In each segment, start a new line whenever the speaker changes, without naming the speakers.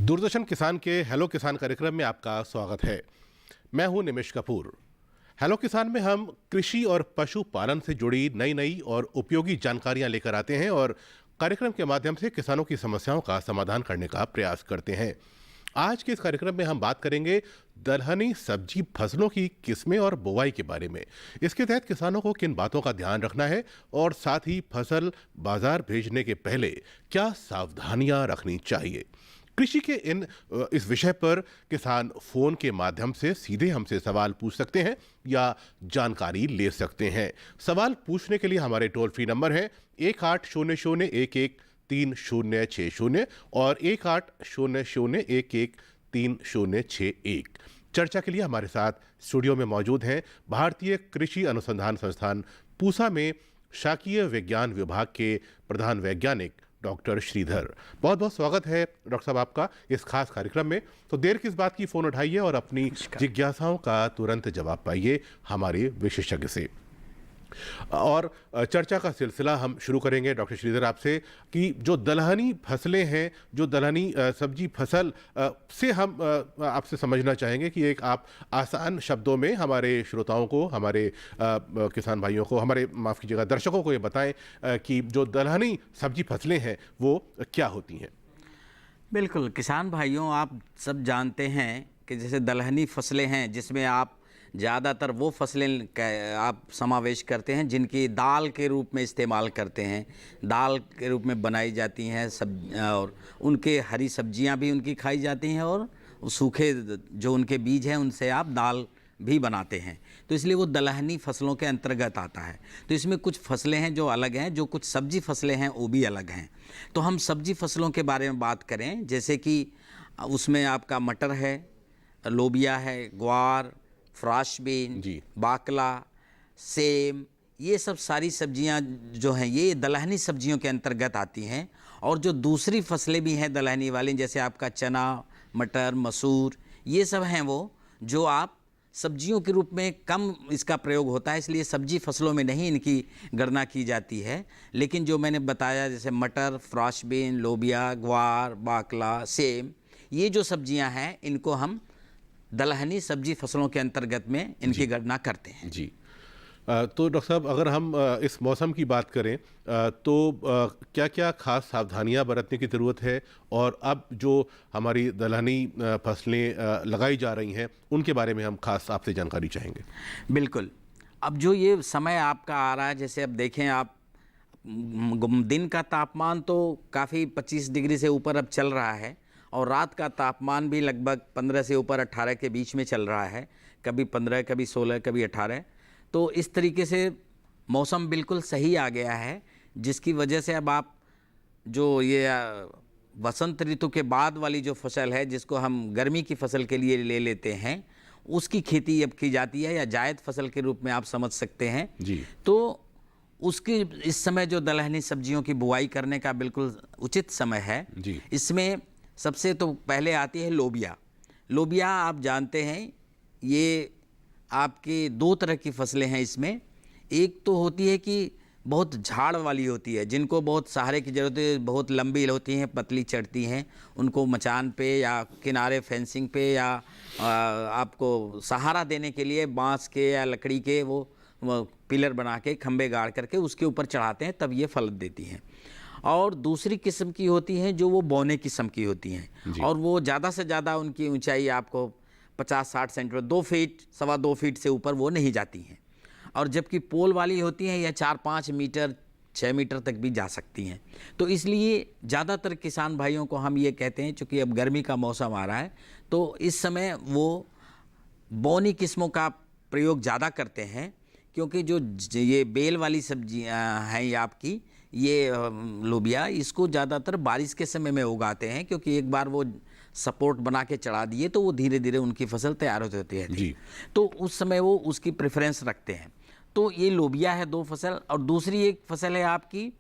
दूरदर्शन किसान के हेलो किसान कार्यक्रम में आपका स्वागत है। मैं हूं निमिष कपूर। हेलो किसान में हम कृषि और पशुपालन से जुड़ी नई नई और उपयोगी जानकारियां लेकर आते हैं और कार्यक्रम के माध्यम से किसानों की समस्याओं का समाधान करने का प्रयास करते हैं। आज के इस कार्यक्रम में हम बात करेंगे दलहनी सब्जी फसलों की किस्में और बुवाई के बारे में। इसके तहत किसानों को किन बातों का ध्यान रखना है और साथ ही फसल बाजार भेजने के पहले क्या सावधानियां रखनी चाहिए। कृषि के इस विषय पर किसान फोन के माध्यम से सीधे हमसे सवाल पूछ सकते हैं या जानकारी ले सकते हैं। सवाल पूछने के लिए हमारे टोल फ्री नंबर है 1800113060 और 1800113061। चर्चा के लिए हमारे साथ स्टूडियो में मौजूद हैं भारतीय कृषि अनुसंधान संस्थान पूसा में शाकीय विज्ञान विभाग के प्रधान वैज्ञानिक डॉक्टर श्रीधर। बहुत बहुत स्वागत है डॉक्टर साहब आपका इस खास कार्यक्रम में। तो देर किस बात की, फोन उठाइए और अपनी जिज्ञासाओं का तुरंत जवाब पाइए हमारे विशेषज्ञ से। और चर्चा का सिलसिला हम शुरू करेंगे डॉक्टर श्रीधर आपसे कि जो दलहनी फसलें हैं, जो दलहनी सब्जी फसल से हम आपसे समझना चाहेंगे कि एक आप आसान शब्दों में हमारे श्रोताओं को, हमारे किसान भाइयों को, हमारे माफ़ कीजिएगा दर्शकों को ये बताएं कि जो दलहनी सब्जी फसलें हैं वो क्या होती हैं।
बिल्कुल किसान भाइयों, आप सब जानते हैं कि जैसे दलहनी फसलें हैं जिसमें आप ज़्यादातर वो फसलें आप समावेश करते हैं जिनकी दाल के रूप में इस्तेमाल करते हैं, दाल के रूप में बनाई जाती हैं और उनके हरी सब्जियां भी उनकी खाई जाती हैं और सूखे जो उनके बीज हैं उनसे आप दाल भी बनाते हैं। तो इसलिए वो दलहनी फसलों के अंतर्गत आता है। तो इसमें कुछ फसलें हैं जो अलग हैं, जो कुछ सब्जी फसलें हैं वो भी अलग हैं। तो हम सब्जी फसलों के बारे में बात करें, जैसे कि उसमें आपका मटर है, लोबिया है, ग्वार, फ्राश बीन, बाकला, सेम, ये सब सारी सब्जियां जो हैं ये दलहनी सब्जियों के अंतर्गत आती हैं। और जो दूसरी फसलें भी हैं दलहनी वाली, जैसे आपका चना, मटर, मसूर, ये सब हैं वो जो आप सब्जियों के रूप में कम इसका प्रयोग होता है, इसलिए सब्जी फसलों में नहीं इनकी गणना की जाती है। लेकिन जो मैंने बताया जैसे मटर, फ्राश बीन, लोबिया, ग्वार, बाकला, सेम, ये जो सब्जियां हैं इनको हम दलहनी सब्जी फसलों के अंतर्गत में इनकी गणना करते हैं।
जी। तो डॉक्टर साहब, अगर हम इस मौसम की बात करें तो क्या क्या खास सावधानियां बरतने की ज़रूरत है और अब जो हमारी दलहनी फसलें लगाई जा रही हैं उनके बारे में हम खास आपसे जानकारी चाहेंगे।
बिल्कुल, अब जो ये समय आपका आ रहा है, जैसे अब देखें आप, दिन का तापमान तो काफ़ी 25 डिग्री से ऊपर अब चल रहा है और रात का तापमान भी लगभग 15 से ऊपर 18 के बीच में चल रहा है, कभी 15, कभी 16, कभी 18। तो इस तरीके से मौसम बिल्कुल सही आ गया है, जिसकी वजह से अब आप जो ये वसंत ऋतु के बाद वाली जो फसल है जिसको हम गर्मी की फसल के लिए ले लेते हैं, उसकी खेती अब की जाती है, या जायद फसल के रूप में आप समझ सकते हैं जी। तो उसकी इस समय जो दलहनी सब्जियों की बुआई करने का बिल्कुल उचित समय है जी। इसमें सबसे तो पहले आती है लोबिया। लोबिया आप जानते हैं ये आपकी दो तरह की फसलें हैं इसमें। एक तो होती है कि बहुत झाड़ वाली होती है, जिनको बहुत सहारे की ज़रूरत है, बहुत लंबी होती हैं, पतली चढ़ती हैं, उनको मचान पे या किनारे फेंसिंग पे या आपको सहारा देने के लिए बांस के या लकड़ी के वो पिलर बना के खंबे गाड़ करके उसके ऊपर चढ़ाते हैं, तब ये फल देती हैं। और दूसरी किस्म की होती हैं जो वो बौने किस्म की होती हैं और वो ज़्यादा से ज़्यादा उनकी ऊंचाई आपको 50-60 सेंटीमीटर, 2 फीट, 2.25 फीट से ऊपर वो नहीं जाती हैं। और जबकि पोल वाली होती हैं या 4-5 मीटर, 6 मीटर तक भी जा सकती हैं। तो इसलिए ज़्यादातर किसान भाइयों को हम ये कहते हैं, चूँकि अब गर्मी का मौसम आ रहा है तो इस समय वो बौनी किस्मों का प्रयोग ज़्यादा करते हैं, क्योंकि जो ये बेल वाली सब्जियाँ हैं ये आपकी, ये लोबिया, इसको ज़्यादातर बारिश के समय में उगाते हैं, क्योंकि एक बार वो सपोर्ट बना के चढ़ा दिए तो वो धीरे धीरे उनकी फसल तैयार होती है जी। तो उस समय वो उसकी प्रेफरेंस रखते हैं। तो ये लोबिया है 2 फसल, और दूसरी एक फसल है आपकी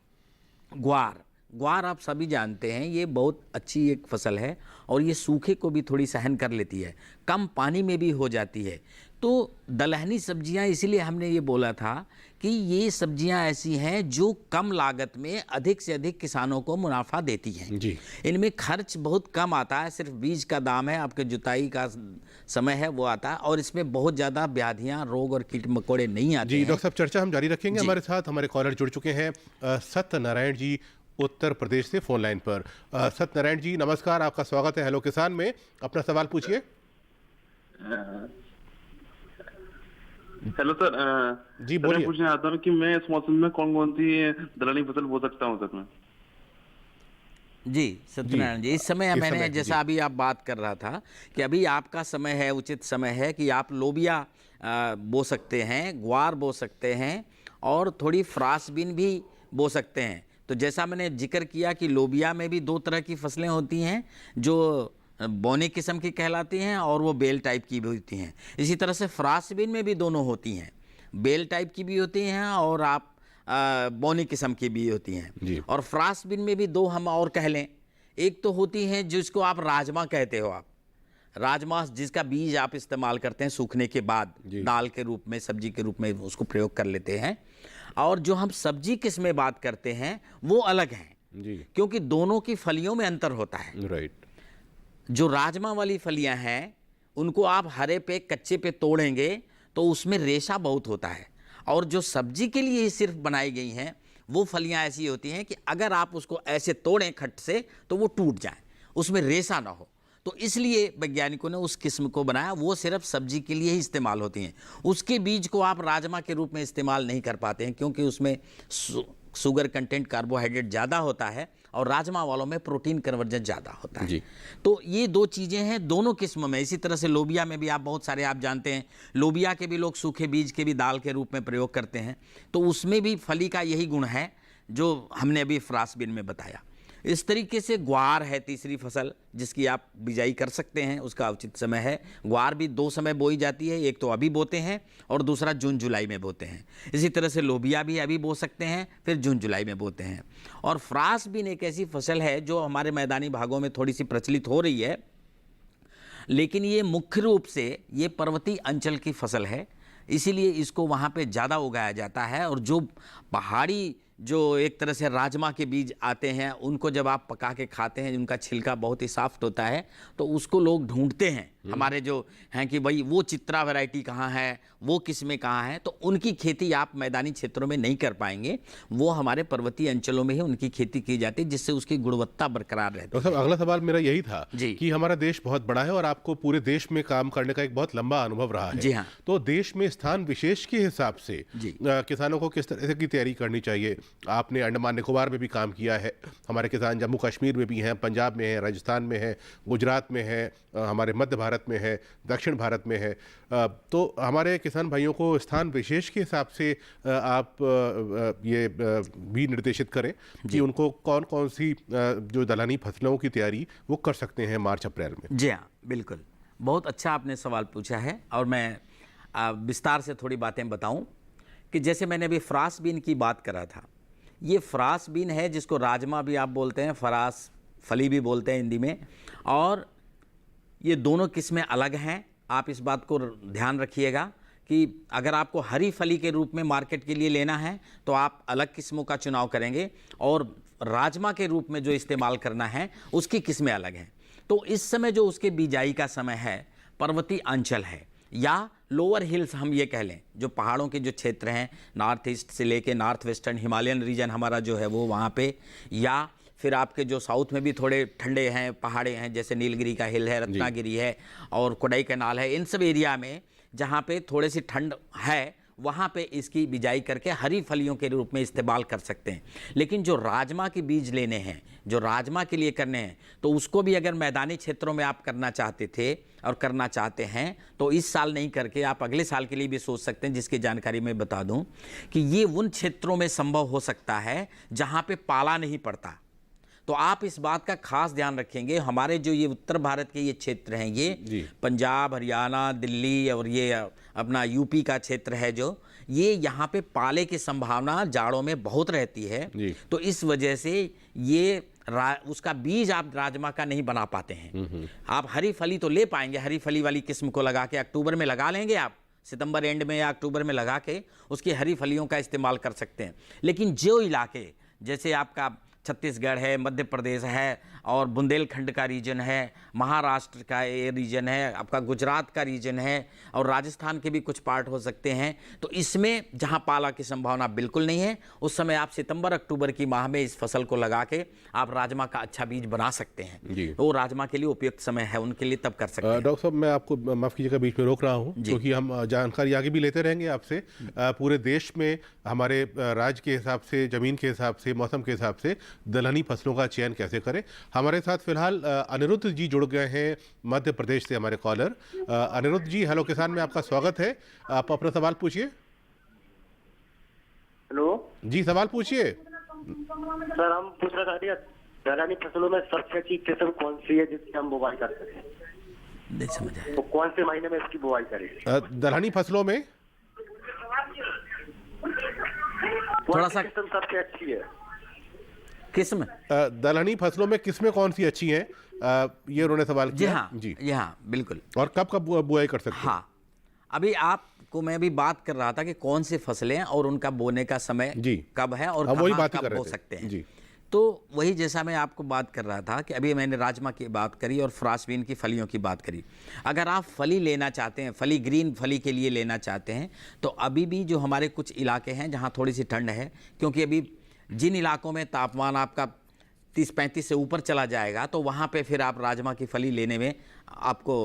ग्वार। ग्वार आप सभी जानते हैं ये बहुत अच्छी एक फसल है और ये सूखे को भी थोड़ी सहन कर लेती है, कम पानी में भी हो जाती है। तो दलहनी सब्जियां, इसीलिए हमने ये बोला था कि ये सब्जियां ऐसी हैं जो कम लागत में अधिक से अधिक किसानों को मुनाफा देती हैं।
जी।
इनमें खर्च बहुत कम आता है, सिर्फ बीज का दाम है, आपके जुताई का समय है वो आता है, और इसमें बहुत ज़्यादा व्याधियां, रोग और कीट मकोड़े नहीं आते
जी
हैं।
डॉक्टर साहब, चर्चा हम जारी रखेंगे।
जी।
हमारे साथ हमारे कॉलर जुड़ चुके हैं। सत्यनारायण जी उत्तर प्रदेश से फोन लाइन पर। सत्यनारायण जी नमस्कार, आपका स्वागत है हेलो किसान में। अपना सवाल पूछिए।
Hello sir.
जी
सर, मैं
बोलिए।
पूछना चाहता हूँ कि मैं इस मौसम में कौन कौन सी दलहनी फसल बो सकता हूँ सर मैं?
जी सत्यनारायण जी, इस समय
इस
मैंने
समय,
जैसा
जी।
अभी आप बात कर रहा था कि अभी आपका समय है, उचित समय है कि आप लोबिया बो सकते हैं, ग्वार बो सकते हैं और थोड़ी फ्रासबीन भी बो सकते हैं। तो जैसा मैंने जिक्र किया कि लोबिया में भी दो तरह की फसलें होती हैं, जो बौनी किस्म की कहलाती हैं और वो बेल टाइप की भी होती हैं। इसी तरह से फ्रासबीन में भी दोनों होती हैं, बेल टाइप की भी होती हैं और आप बौनी किस्म की भी होती
जी।
हैं। और फ्रासबीन में भी दो हम और कह लें, एक तो होती हैं जिसको आप राजमा कहते हो, आप राजमा जिसका बीज आप इस्तेमाल करते हैं सूखने के बाद
जी।
दाल के रूप में, सब्जी के रूप में उसको प्रयोग कर लेते हैं। और जो हम सब्जी किस्में बात करते हैं वो अलग हैं,
जी।
क्योंकि दोनों की फलियों में अंतर होता है।
राइट।
जो राजमा वाली फलियां हैं उनको आप हरे पे, कच्चे पे तोड़ेंगे तो उसमें रेशा बहुत होता है, और जो सब्जी के लिए ही सिर्फ बनाई गई हैं वो फलियां ऐसी होती हैं कि अगर आप उसको ऐसे तोड़ें खट से तो वो टूट जाए, उसमें रेशा ना हो। तो इसलिए वैज्ञानिकों ने उस किस्म को बनाया, वो सिर्फ सब्जी के लिए ही इस्तेमाल होती हैं। उसके बीज को आप राजमा के रूप में इस्तेमाल नहीं कर पाते हैं, क्योंकि उसमें शुगर कंटेंट, कार्बोहाइड्रेट ज़्यादा होता है और राजमा वालों में प्रोटीन कन्वर्जन ज़्यादा होता है।
जी।
तो ये दो चीज़ें हैं दोनों किस्म में। इसी तरह से लोबिया में भी आप बहुत सारे आप जानते हैं, लोबिया के भी लोग सूखे बीज के भी दाल के रूप में प्रयोग करते हैं। तो उसमें भी फली का यही गुण है जो हमने अभी फ्रासबीन में बताया। इस तरीके से ग्वार है तीसरी फसल जिसकी आप बिजाई कर सकते हैं, उसका उचित समय है। ग्वार भी दो समय बोई जाती है, एक तो अभी बोते हैं और दूसरा जून जुलाई में बोते हैं। इसी तरह से लोबिया भी अभी बो सकते हैं, फिर जून जुलाई में बोते हैं। और फ्रासबीन एक ऐसी फसल है जो हमारे मैदानी भागों में थोड़ी सी प्रचलित हो रही है, लेकिन ये मुख्य रूप से ये पर्वतीय अंचल की फसल है, इसीलिए इसको वहाँ पे ज़्यादा उगाया जाता है। और जो पहाड़ी जो एक तरह से राजमा के बीज आते हैं उनको जब आप पका के खाते हैं, उनका छिलका बहुत ही सॉफ्ट होता है, तो उसको लोग ढूंढते हैं हमारे जो हैं कि भाई वो चित्रा वैरायटी कहाँ है, वो किस्में कहाँ हैं। तो उनकी खेती आप मैदानी क्षेत्रों में नहीं कर पाएंगे, वो हमारे पर्वतीय अंचलों में ही उनकी खेती की जाती है, जिससे उसकी गुणवत्ता बरकरार रहती है।
डॉक्टर साहब, अगला सवाल मेरा यही था
जी।
कि हमारा देश बहुत बड़ा है और आपको पूरे देश में काम करने का एक बहुत लंबा अनुभव रहा है।
जी हाँ।
तो देश में स्थान विशेष के हिसाब से
जी।
किसानों को किस तरह की तैयारी करनी चाहिए? आपने अंडमान निकोबार में भी काम किया है, हमारे किसान जम्मू कश्मीर में भी हैं, पंजाब में है, राजस्थान में है, गुजरात में है, हमारे मध्य भारत में है, दक्षिण भारत में है। तो हमारे किसान भाइयों को स्थान विशेष के हिसाब से आप ये भी निर्देशित करें कि उनको कौन कौन सी जो दलहनी फसलों की तैयारी वो कर सकते हैं मार्च अप्रैल में।
जी हाँ, बिल्कुल, बहुत अच्छा आपने सवाल पूछा है। और मैं विस्तार से थोड़ी बातें बताऊं कि जैसे मैंने अभी फ्रासबीन की बात करा था, ये फ्रासबीन है जिसको राजमा भी आप बोलते हैं, फरास फली भी बोलते हैं हिंदी में, और ये दोनों किस्में अलग हैं। आप इस बात को ध्यान रखिएगा कि अगर आपको हरी फली के रूप में मार्केट के लिए लेना है तो आप अलग किस्मों का चुनाव करेंगे, और राजमा के रूप में जो इस्तेमाल करना है उसकी किस्में अलग हैं। तो इस समय जो उसके बिजाई का समय है पर्वतीय अंचल है या लोअर हिल्स हम ये कह लें, जो पहाड़ों के जो क्षेत्र हैं नॉर्थ ईस्ट से लेके नॉर्थ वेस्टर्न हिमालयन रीजन हमारा जो है वो वहाँ पे, या फिर आपके जो साउथ में भी थोड़े ठंडे हैं पहाड़े हैं, जैसे नीलगिरी का हिल है, रत्नागिरी है और कोडाई कैनाल है, इन सब एरिया में जहाँ पे थोड़ी सी ठंड है वहाँ पे इसकी बिजाई करके हरी फलियों के रूप में इस्तेमाल कर सकते हैं। लेकिन जो राजमा के बीज लेने हैं, जो राजमा के लिए करने हैं, तो उसको भी अगर मैदानी क्षेत्रों में आप करना चाहते थे और करना चाहते हैं तो इस साल नहीं करके आप अगले साल के लिए भी सोच सकते हैं, जिसकी जानकारी मैं बता दूं कि ये उन क्षेत्रों में संभव हो सकता है जहाँ पे पाला नहीं पड़ता। तो आप इस बात का खास ध्यान रखेंगे, हमारे जो ये उत्तर भारत के ये क्षेत्र हैं, ये पंजाब, हरियाणा, दिल्ली और ये अपना यूपी का क्षेत्र है, जो ये यहाँ पे पाले की संभावना जाड़ों में बहुत रहती है। तो इस वजह से ये उसका बीज आप राजमा का नहीं बना पाते हैं। आप हरी फली तो ले पाएंगे, हरी फली वाली किस्म को लगा के अक्टूबर में लगा लेंगे आप, सितंबर एंड में या अक्टूबर में लगा के उसकी हरी फलियों का इस्तेमाल कर सकते हैं। लेकिन जो इलाके जैसे आपका छत्तीसगढ़ है, मध्य प्रदेश है और बुंदेलखंड का रीजन है, महाराष्ट्र का ये रीजन है, आपका गुजरात का रीजन है और राजस्थान के भी कुछ पार्ट हो सकते हैं, तो इसमें जहां पाला की संभावना बिल्कुल नहीं है, उस समय आप सितंबर अक्टूबर की माह में इस फसल को लगा के आप राजमा का अच्छा बीज बना सकते हैं। तो राजमा के लिए उपयुक्त समय है उनके लिए, तब कर सकते हैं।
डॉक्टर साहब, मैं आपको माफ़ कीजिएगा बीच में रोक रहा हूँ, क्योंकि हम जानकारी आगे भी लेते रहेंगे आपसे। पूरे देश में हमारे राज्य के हिसाब से, ज़मीन के हिसाब से, मौसम के हिसाब से दलहनी फसलों का चयन कैसे करें। हमारे साथ फिलहाल अनिरुद्ध जी जुड़ गए हैं मध्य प्रदेश से, हमारे कॉलर। अनिरुद्ध जी, हेलो किसान में आपका स्वागत है। आप अपना सवाल पूछिए।
हेलो
जी, सवाल पूछिए।
सर, हम पूछ रहे थे दलहनी फसलों में सबसे अच्छी किस्म कौन सी है जिसकी हम बुवाई कर सकें?
नहीं समझ आया।
तो कौन से महीने में इसकी बुवाई करें?
दलहनी फसलों में
थोड़ा सा
किस्म सबसे अच्छी है?
किस्म
दलहनी फसलों में किस्में कौन सी अच्छी हैं, ये उन्होंने सवाल
जी
किया।
हाँ जी हाँ, बिल्कुल।
और कब कब बुआई कर सकते हैं?
हाँ, अभी आपको मैं भी बात कर रहा था कि कौन सी फसलें और उनका बोने का समय कब है और
वही
कहाँ
बात ही
कब
कर रहे
बो
थे।
सकते हैं।
जी।
तो वही जैसा मैं आपको बात कर रहा था कि अभी मैंने राजमा की बात करी और फ्रांसबीन की फलियों की बात करी। अगर आप फली लेना चाहते हैं, फली ग्रीन फली के लिए लेना चाहते हैं, तो अभी भी जो हमारे कुछ इलाके हैं जहाँ थोड़ी सी ठंड है, क्योंकि अभी जिन इलाकों में तापमान आपका 30-35 से ऊपर चला जाएगा, तो वहाँ पे फिर आप राजमा की फली लेने में आपको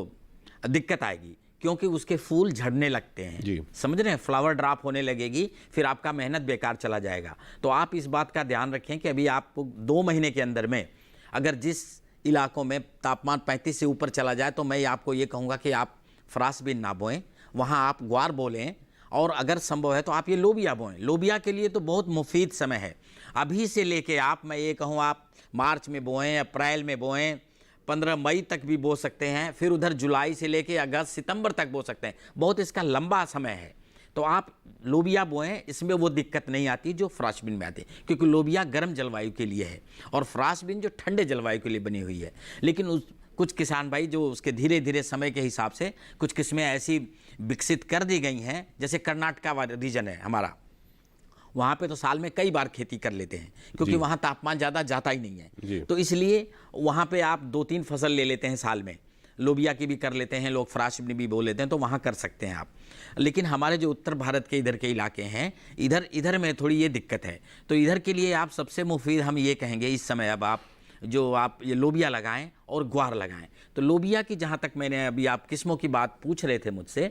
दिक्कत आएगी, क्योंकि उसके फूल झड़ने लगते हैं। समझ रहे हैं, फ्लावर ड्रॉप होने लगेगी, फिर आपका मेहनत बेकार चला जाएगा। तो आप इस बात का ध्यान रखें कि अभी आपको 2 महीने के अंदर में अगर जिस इलाकों में तापमान 35 से ऊपर चला जाए, तो मैं आपको ये कहूँगा कि आप फ्रांसबीन ना बोएं, वहाँ आप ग्वार बो लें, और अगर संभव है तो आप ये लोबिया बोएं। लोबिया के लिए तो बहुत मुफीद समय है, अभी से लेके आप, मैं ये कहूँ आप मार्च में बोएं, अप्रैल में बोएं, 15 मई तक भी बो सकते हैं, फिर उधर जुलाई से लेके अगस्त सितंबर तक बो सकते हैं। बहुत इसका लंबा समय है, तो आप लोबिया बोएं, इसमें वो दिक्कत नहीं आती जो फ्रांसबीन में आती, क्योंकि लोबिया गर्म जलवायु के लिए है और फ्रांसबीन जो ठंडे जलवायु के लिए बनी हुई है। लेकिन कुछ किसान भाई जो उसके धीरे धीरे समय के हिसाब से कुछ किस्में ऐसी विकसित कर दी गई हैं, जैसे कर्नाटका रीजन है हमारा, वहाँ पे तो साल में कई बार खेती कर लेते हैं, क्योंकि वहाँ तापमान ज़्यादा जाता ही नहीं है। तो इसलिए वहाँ पे आप 2-3 फसल ले लेते हैं साल में, लोबिया की भी कर लेते हैं लोग, फ्रांसबीन भी बो लेते हैं, तो वहाँ कर सकते हैं आप। लेकिन हमारे जो उत्तर भारत के इधर के इलाके हैं, इधर में थोड़ी ये दिक्कत है। तो इधर के लिए आप सबसे मुफीद हम ये कहेंगे इस समय, अब आप ये लोबिया लगाएं और ग्वार लगाएं। तो लोबिया की, जहाँ तक मैंने अभी आप किस्मों की बात पूछ रहे थे मुझसे,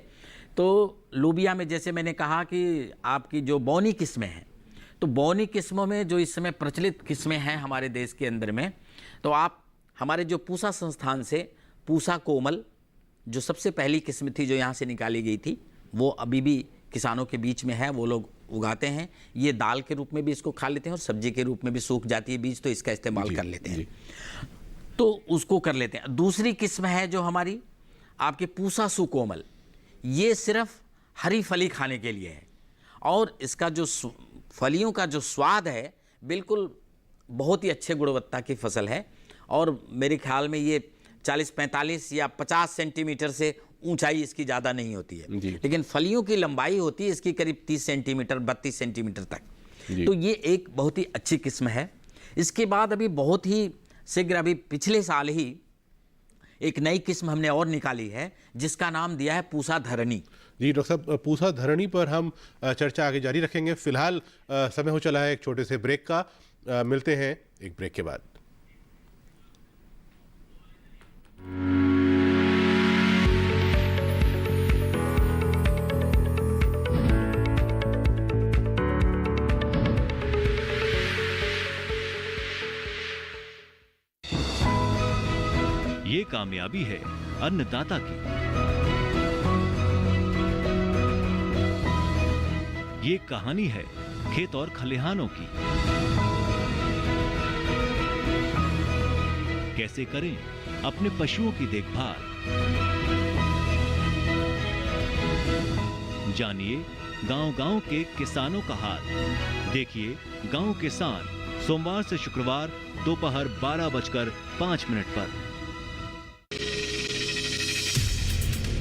तो लोबिया में जैसे मैंने कहा कि आपकी जो बौनी किस्में हैं, तो बौनी किस्मों में जो इस समय प्रचलित किस्में हैं हमारे देश के अंदर में, तो आप हमारे जो पूसा संस्थान से पूसा कोमल जो सबसे पहली किस्म थी जो यहाँ से निकाली गई थी, वो अभी भी किसानों के बीच में है, वो लोग उगाते हैं। ये दाल के रूप में भी इसको खा लेते हैं और सब्जी के रूप में भी सूख जाती है बीज, तो इसका इस्तेमाल कर लेते हैं, तो उसको कर लेते हैं। दूसरी किस्म है जो हमारी आपके पूसा सुकोमल, ये सिर्फ हरी फली खाने के लिए है, और इसका जो फलियों का जो स्वाद है बिल्कुल बहुत ही अच्छे गुणवत्ता की फसल है, और मेरे ख्याल में ये 40-45 या 50 सेंटीमीटर से ऊंचाई इसकी ज़्यादा नहीं होती है, लेकिन फलियों की लंबाई होती है इसकी करीब 30 सेंटीमीटर 32 सेंटीमीटर तक। तो ये एक बहुत ही अच्छी किस्म है। इसके बाद अभी बहुत ही शीघ्र, अभी पिछले साल ही एक नई किस्म हमने और निकाली है जिसका नाम दिया है पूसा धरणी।
जी डॉक्टर साहब, पूसा धरणी पर हम चर्चा आगे जारी रखेंगे। फिलहाल समय हो चला है एक छोटे से ब्रेक का, मिलते हैं एक ब्रेक के बाद।
ये कामयाबी है अन्नदाता की, ये कहानी है खेत और खलिहानों की। कैसे करें अपने पशुओं की देखभाल। जानिए गांव-गांव के किसानों का हाल। देखिए गांव किसान सोमवार से शुक्रवार दोपहर 12:05 पर।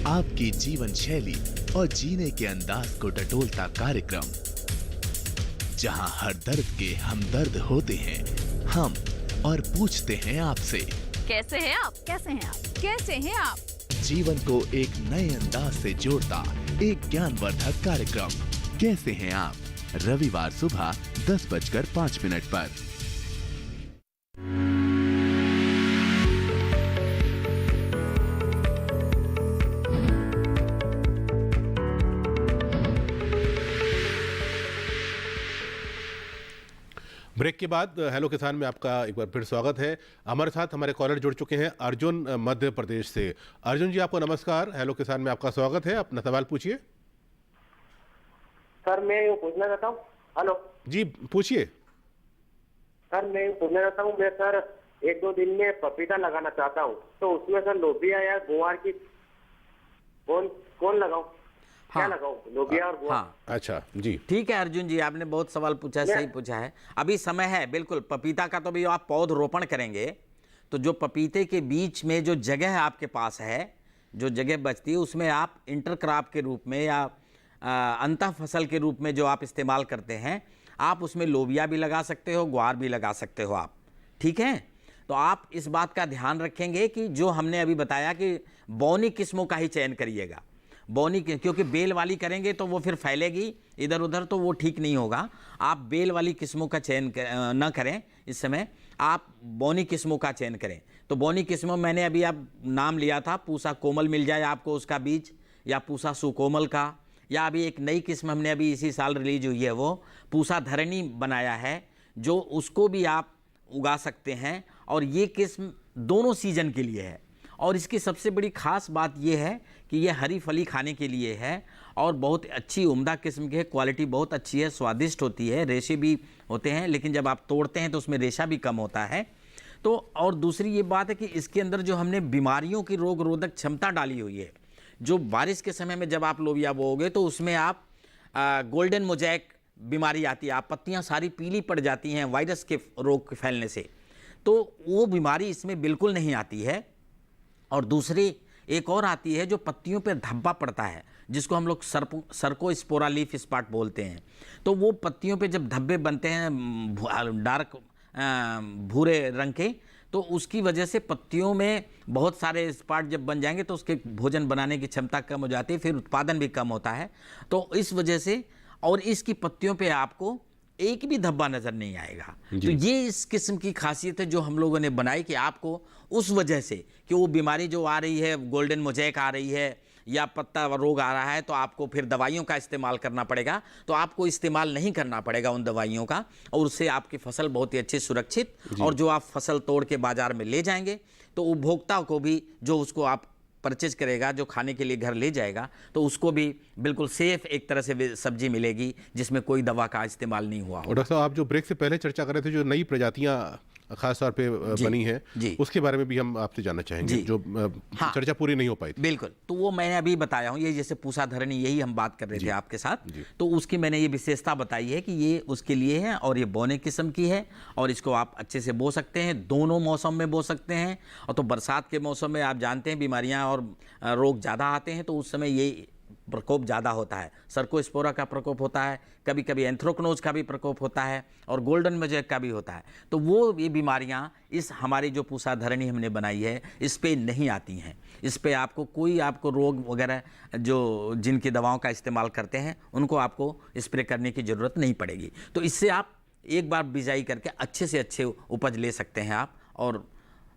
आपकी जीवन शैली और जीने के अंदाज को टटोलता कार्यक्रम, जहां हर दर्द के हमदर्द होते हैं हम और पूछते हैं आपसे,
कैसे हैं आप? कैसे हैं आप? कैसे हैं आप?
जीवन को एक नए अंदाज से जोड़ता एक ज्ञानवर्धक कार्यक्रम कैसे हैं आप, रविवार सुबह 10:05 पर।
ब्रेक के बाद हेलो किसान में आपका एक बार फिर स्वागत है। हमारे साथ हमारे कॉलर जुड़ चुके हैं अर्जुन मध्य प्रदेश से। अर्जुन जी आपको नमस्कार, हेलो किसान में आपका स्वागत है, अपना सवाल पूछिए।
सर मैं ये पूछना चाहता हूँ। हेलो
जी पूछिए।
सर मैं ये पूछना चाहता हूँ, मैं सर 1-2 दिन में पपीता लगाना चाहता हूँ, तो उसमें सर लोबिया या गुआर की कौन लगाऊं? क्या लगाऊं, लोबिया और गुआर?
हाँ,
अच्छा जी
ठीक है अर्जुन जी, आपने बहुत सवाल पूछा है, सही पूछा है। अभी समय है बिल्कुल पपीता का, तो भी आप पौध रोपण करेंगे तो जो पपीते के बीच में जो जगह आपके पास है, जो जगह बचती है, उसमें आप इंटरक्रॉप के रूप में या अंतः फसल के रूप में जो आप इस्तेमाल करते हैं, आप उसमें लोबिया भी लगा सकते हो, ग्वार भी लगा सकते हो आप, ठीक है। तो आप इस बात का ध्यान रखेंगे कि जो हमने अभी बताया कि बौनी किस्मों का ही चयन करिएगा। बौनी क्योंकि बेल वाली करेंगे तो वो फिर फैलेगी इधर उधर, तो वो ठीक नहीं होगा। आप बेल वाली किस्मों का चयन न करें, इस समय आप बौनी किस्मों का चयन करें। तो बौनी किस्मों मैंने अभी आप नाम लिया था, पूसा कोमल मिल जाए आपको उसका बीज, या पूसा सुकोमल का, या अभी एक नई किस्म हमने अभी इसी साल रिलीज हुई है, वो पूसा धरणी बनाया है, जो उसको भी आप उगा सकते हैं। और ये किस्म दोनों सीजन के लिए है। और इसकी सबसे बड़ी खास बात यह है कि ये हरी फली खाने के लिए है और बहुत अच्छी उम्दा किस्म की है, क्वालिटी बहुत अच्छी है, स्वादिष्ट होती है, रेशे भी होते हैं, लेकिन जब आप तोड़ते हैं तो उसमें रेशा भी कम होता है। तो और दूसरी ये बात है कि इसके अंदर जो हमने बीमारियों की रोग रोधक क्षमता डाली हुई है, जो बारिश के समय में जब आप लोबिया बोओगे तो उसमें आप गोल्डन मोजैक बीमारी आती है, आप पत्तियाँ सारी पीली पड़ जाती हैं वायरस के रोग फैलने से, तो वो बीमारी इसमें बिल्कुल नहीं आती है। और दूसरी एक और आती है जो पत्तियों पर धब्बा पड़ता है, जिसको हम लोग सर्कोस्पोरा लीफ स्पॉट बोलते हैं। तो वो पत्तियों पे जब धब्बे बनते हैं डार्क भूरे रंग के, तो उसकी वजह से पत्तियों में बहुत सारे स्पॉट जब बन जाएंगे तो उसके भोजन बनाने की क्षमता कम हो जाती है, फिर उत्पादन भी कम होता है। तो इस वजह से, और इसकी पत्तियों पे आपको एक भी धब्बा नजर नहीं आएगा। तो ये इस किस्म की खासियत है जो हम लोगों ने बनाई कि आपको उस वजह से कि वो बीमारी जो आ रही है, गोल्डन मोजैक आ रही है या पत्ता रोग आ रहा है, तो आपको फिर दवाइयों का इस्तेमाल करना पड़ेगा। तो आपको इस्तेमाल नहीं करना पड़ेगा उन दवाइयों का, और उससे आपकी फसल बहुत ही अच्छी सुरक्षित, और जो आप फसल तोड़ के बाजार में ले जाएंगे तो उपभोक्ता को भी जो उसको आप परचेज करेगा, जो खाने के लिए घर ले जाएगा, तो उसको भी बिल्कुल सेफ एक तरह से सब्जी मिलेगी जिसमें कोई दवा का इस्तेमाल नहीं हुआ।
और डॉक्टर साहब, आप जो ब्रेक से पहले चर्चा कर रहे थे, जो नई प्रजातियां खास तौर पे बनी है, उसके बारे में भी हम आपसे जानना चाहेंगे, जो चर्चा पूरी नहीं हो पाई थी।
बिल्कुल, तो वो मैंने अभी बताया हूँ, ये जैसे पूसा धरणी, यही हम बात कर रहे थे आपके साथ, तो उसकी मैंने ये विशेषता बताई है कि ये उसके लिए है और ये बौने किस्म की है, और इसको आप अच्छे से बो सकते हैं, दोनों मौसम में बो सकते हैं। और तो बरसात के मौसम में आप जानते हैं बीमारियाँ और रोग ज़्यादा आते हैं, तो उस समय ये प्रकोप ज़्यादा होता है, सर्कोस्पोरा का प्रकोप होता है, कभी कभी एंथ्रोक्नोज का भी प्रकोप होता है, और गोल्डन मोजैक का भी होता है। तो वो ये बीमारियां इस हमारी जो पूसा धरणी हमने बनाई है इस पे नहीं आती हैं। इस पे आपको कोई आपको रोग वगैरह जो जिनकी दवाओं का इस्तेमाल करते हैं उनको आपको स्प्रे करने की ज़रूरत नहीं पड़ेगी। तो इससे आप एक बार बिजाई करके अच्छे से अच्छे उपज ले सकते हैं आप, और